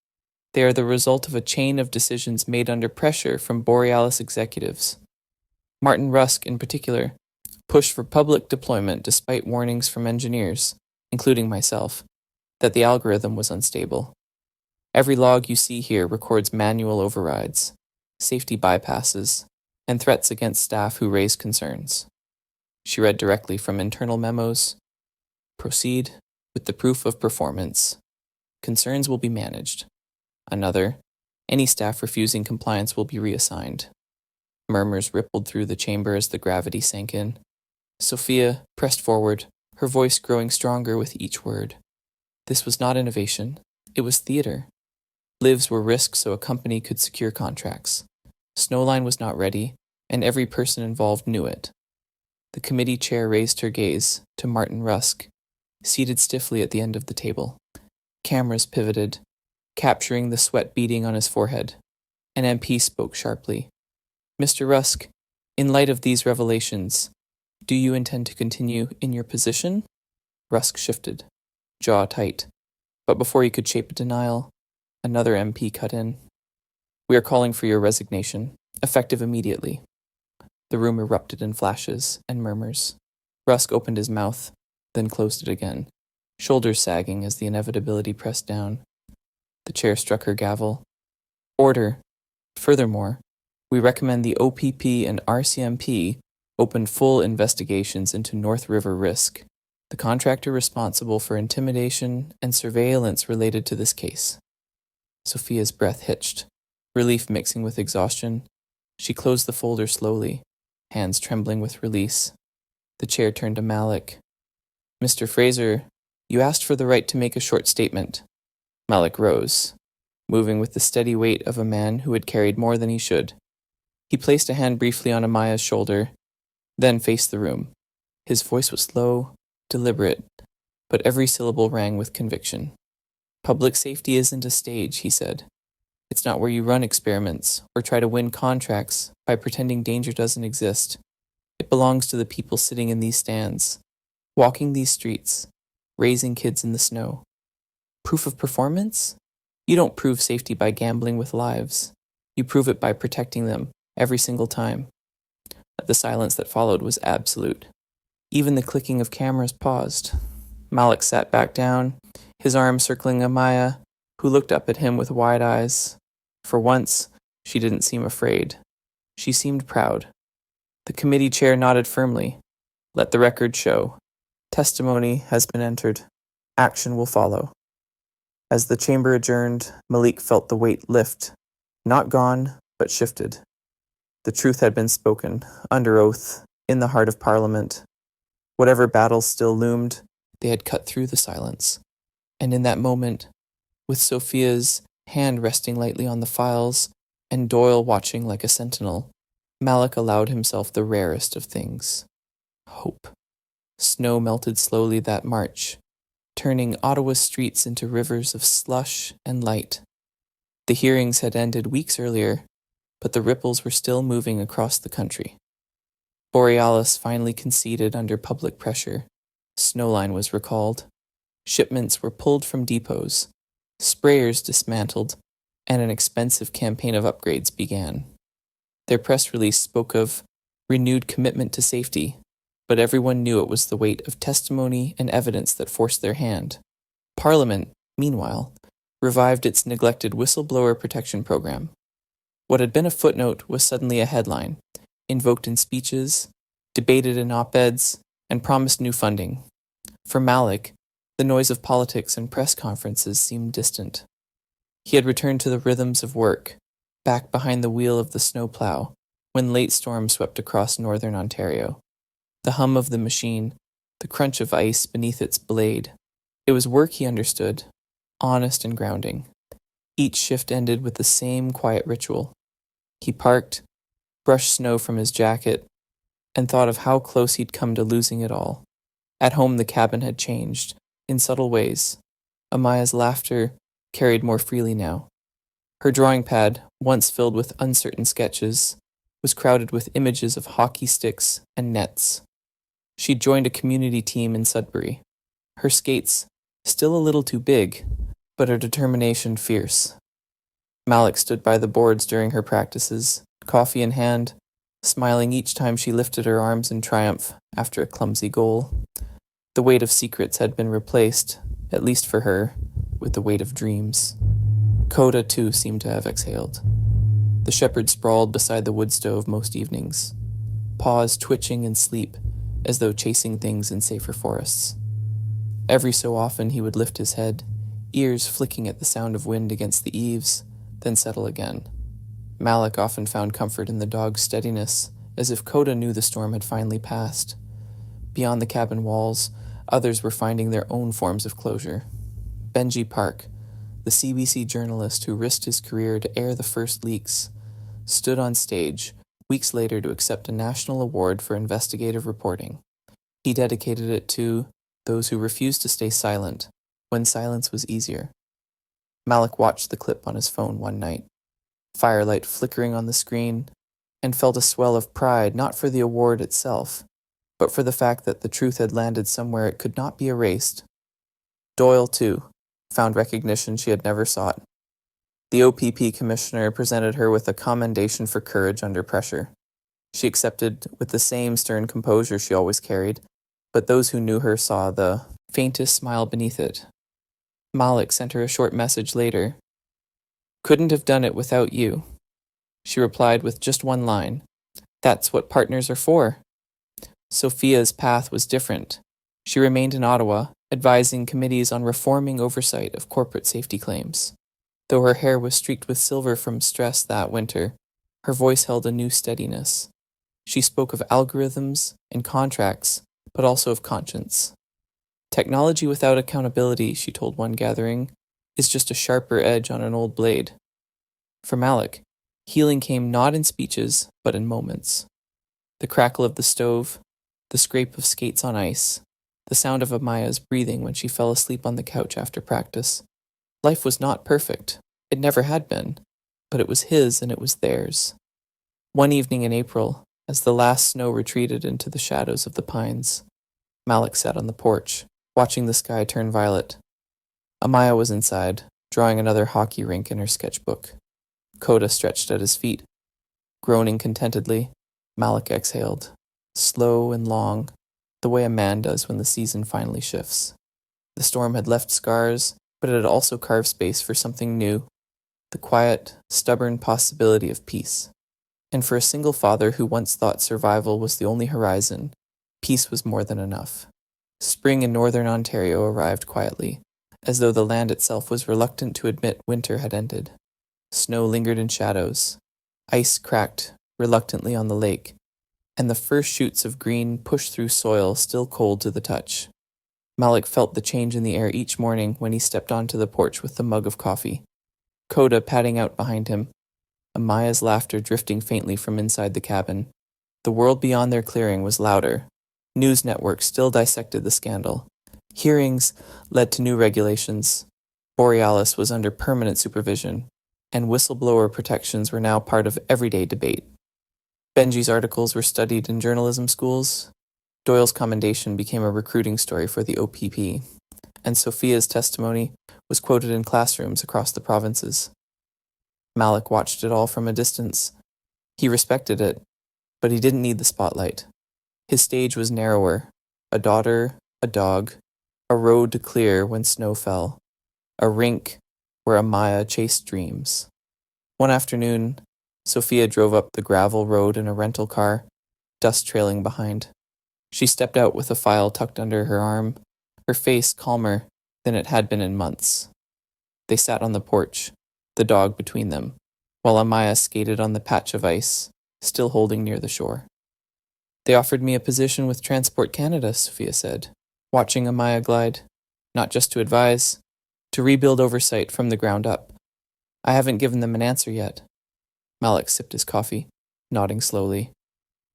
They are the result of a chain of decisions made under pressure from Borealis executives. Martin Rusk, in particular, pushed for public deployment despite warnings from engineers, including myself, that the algorithm was unstable. Every log you see here records manual overrides. safety bypasses, and threats against staff who raise concerns. She read directly from internal memos. Proceed with the proof of performance. Concerns will be managed. Another, any staff refusing compliance will be reassigned. Murmurs rippled through the chamber as the gravity sank in. Sophia pressed forward, her voice growing stronger with each word. This was not innovation. It was theater. Lives were risked so a company could secure contracts. Snowline was not ready, and every person involved knew it. The committee chair raised her gaze to Martin Rusk, seated stiffly at the end of the table. Cameras pivoted, capturing the sweat beading on his forehead. An MP spoke sharply. Mr. Rusk, in light of these revelations, do you intend to continue in your position? Rusk shifted, jaw tight. But before he could shape a denial, another MP cut in. We are calling for your resignation, effective immediately. The room erupted in flashes and murmurs. Rusk opened his mouth, then closed it again, shoulders sagging as the inevitability pressed down. The chair struck her gavel. Order. Furthermore, we recommend the OPP and RCMP open full investigations into North River Risk, the contractor responsible for intimidation and surveillance related to this case. Sophia's breath hitched, relief mixing with exhaustion. She closed the folder slowly, hands trembling with release. The chair turned to Malik. Mr. Fraser, you asked for the right to make a short statement. Malik rose, moving with the steady weight of a man who had carried more than he should. He placed a hand briefly on Amaya's shoulder, then faced the room. His voice was low, deliberate, but every syllable rang with conviction. Public safety isn't a stage, he said. It's not where you run experiments or try to win contracts by pretending danger doesn't exist. It belongs to the people sitting in these stands, walking these streets, raising kids in the snow. Proof of performance? You don't prove safety by gambling with lives. You prove it by protecting them every single time. The silence that followed was absolute. Even the clicking of cameras paused. Malik sat back down, his arm circling Amaya, who looked up at him with wide eyes. For once, she didn't seem afraid. She seemed proud. The committee chair nodded firmly. Let the record show. Testimony has been entered. Action will follow. As the chamber adjourned, Malik felt the weight lift. Not gone, but shifted. The truth had been spoken, under oath, in the heart of Parliament. Whatever battles still loomed, they had cut through the silence. And in that moment, with Sophia's hand resting lightly on the files and Doyle watching like a sentinel, Malik allowed himself the rarest of things. Hope. Snow melted slowly that March, turning Ottawa's streets into rivers of slush and light. The hearings had ended weeks earlier, but the ripples were still moving across the country. Borealis finally conceded under public pressure. Snowline was recalled. Shipments were pulled from depots, sprayers dismantled, and an expensive campaign of upgrades began. Their press release spoke of renewed commitment to safety, but everyone knew it was the weight of testimony and evidence that forced their hand. Parliament, meanwhile, revived its neglected whistleblower protection program. What had been a footnote was suddenly a headline, invoked in speeches, debated in op-eds, and promised new funding. For Malik, the noise of politics and press conferences seemed distant. He had returned to the rhythms of work, back behind the wheel of the snowplow, when late storms swept across northern Ontario. The hum of the machine, the crunch of ice beneath its blade. It was work he understood, honest and grounding. Each shift ended with the same quiet ritual. He parked, brushed snow from his jacket, and thought of how close he'd come to losing it all. At home the cabin had changed, in subtle ways. Amaya's laughter carried more freely now. Her drawing pad, once filled with uncertain sketches, was crowded with images of hockey sticks and nets. She'd joined a community team in Sudbury. Her skates, still a little too big, but her determination fierce. Malik stood by the boards during her practices, coffee in hand, smiling each time she lifted her arms in triumph after a clumsy goal. The weight of secrets had been replaced, at least for her, with the weight of dreams. Coda, too, seemed to have exhaled. The shepherd sprawled beside the wood stove most evenings, paws twitching in sleep as though chasing things in safer forests. Every so often he would lift his head, ears flicking at the sound of wind against the eaves, then settle again. Malik often found comfort in the dog's steadiness, as if Coda knew the storm had finally passed. Beyond the cabin walls, others were finding their own forms of closure. Benji Park, the CBC journalist who risked his career to air the first leaks, stood on stage weeks later to accept a national award for investigative reporting. He dedicated it to those who refused to stay silent when silence was easier. Malik watched the clip on his phone one night, firelight flickering on the screen, and felt a swell of pride not for the award itself, but for the fact that the truth had landed somewhere it could not be erased. Doyle, too, found recognition she had never sought. The OPP commissioner presented her with a commendation for courage under pressure. She accepted with the same stern composure she always carried, but those who knew her saw the faintest smile beneath it. Malik sent her a short message later. "Couldn't have done it without you." She replied with just one line. "That's what partners are for." Sophia's path was different. She remained in Ottawa, advising committees on reforming oversight of corporate safety claims. Though her hair was streaked with silver from stress that winter, her voice held a new steadiness. She spoke of algorithms and contracts, but also of conscience. "Technology without accountability," she told one gathering, "is just a sharper edge on an old blade." For Malik, healing came not in speeches, but in moments. The crackle of the stove, the scrape of skates on ice, the sound of Amaya's breathing when she fell asleep on the couch after practice. Life was not perfect. It never had been, but it was his and it was theirs. One evening in April, as the last snow retreated into the shadows of the pines, Malik sat on the porch, watching the sky turn violet. Amaya was inside, drawing another hockey rink in her sketchbook. Coda stretched at his feet. Groaning contentedly, Malik exhaled, slow and long, the way a man does when the season finally shifts. The storm had left scars, but it had also carved space for something new, the quiet, stubborn possibility of peace. And for a single father who once thought survival was the only horizon, peace was more than enough. Spring in northern Ontario arrived quietly, as though the land itself was reluctant to admit winter had ended. Snow lingered in shadows. Ice cracked reluctantly on the lake, and the first shoots of green pushed through soil still cold to the touch. Malik felt the change in the air each morning when he stepped onto the porch with the mug of coffee. Coda padding out behind him, Amaya's laughter drifting faintly from inside the cabin. The world beyond their clearing was louder. News networks still dissected the scandal. Hearings led to new regulations. Borealis was under permanent supervision, and whistleblower protections were now part of everyday debate. Benji's articles were studied in journalism schools. Doyle's commendation became a recruiting story for the OPP, and Sophia's testimony was quoted in classrooms across the provinces. Malik watched it all from a distance. He respected it, but he didn't need the spotlight. His stage was narrower: a daughter, a dog, a road to clear when snow fell, a rink where Amaya chased dreams. One afternoon, Sophia drove up the gravel road in a rental car, dust trailing behind. She stepped out with a file tucked under her arm, her face calmer than it had been in months. They sat on the porch, the dog between them, while Amaya skated on the patch of ice, still holding near the shore. "They offered me a position with Transport Canada," Sophia said, watching Amaya glide, "not just to advise, to rebuild oversight from the ground up. I haven't given them an answer yet." Malik sipped his coffee, nodding slowly.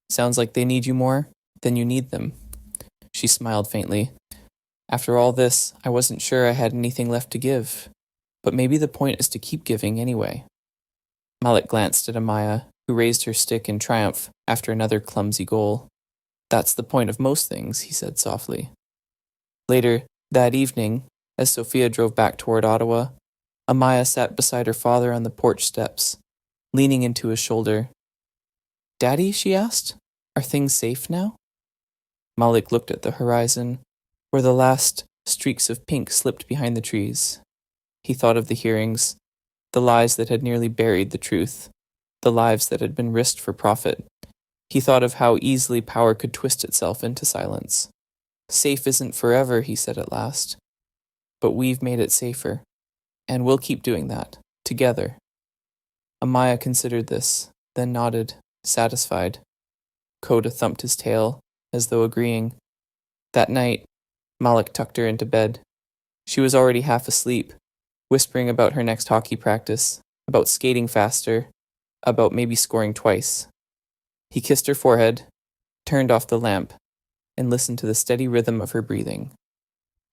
"Sounds like they need you more than you need them." She smiled faintly. "After all this, I wasn't sure I had anything left to give. But maybe the point is to keep giving anyway." Malik glanced at Amaya, who raised her stick in triumph after another clumsy goal. "That's the point of most things," he said softly. Later, that evening, as Sophia drove back toward Ottawa, Amaya sat beside her father on the porch steps, leaning into his shoulder. "Daddy," she asked, "are things safe now?" Malik looked at the horizon, where the last streaks of pink slipped behind the trees. He thought of the hearings, the lies that had nearly buried the truth, the lives that had been risked for profit. He thought of how easily power could twist itself into silence. Safe isn't forever, he said at last. But we've made it safer. And we'll keep doing that. Together. Amaya considered this, then nodded, satisfied. Koda thumped his tail, as though agreeing. That night, Malik tucked her into bed. She was already half asleep, whispering about her next hockey practice, about skating faster, about maybe scoring twice. He kissed her forehead, turned off the lamp, and listened to the steady rhythm of her breathing.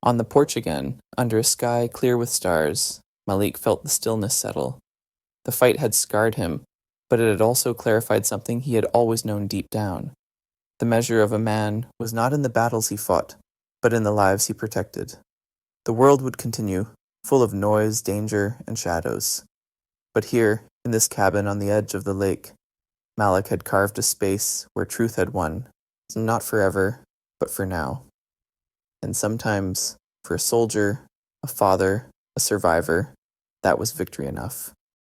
On the porch again, under a sky clear with stars, Malik felt the stillness settle. The fight had scarred him, but it had also clarified something he had always known deep down. The measure of a man was not in the battles he fought, but in the lives he protected. The world would continue, full of noise, danger, and shadows. But here, in this cabin on the edge of the lake, Malik had carved a space where truth had won, not forever, but for now. And sometimes, for a soldier, a father, a survivor, that was victory enough.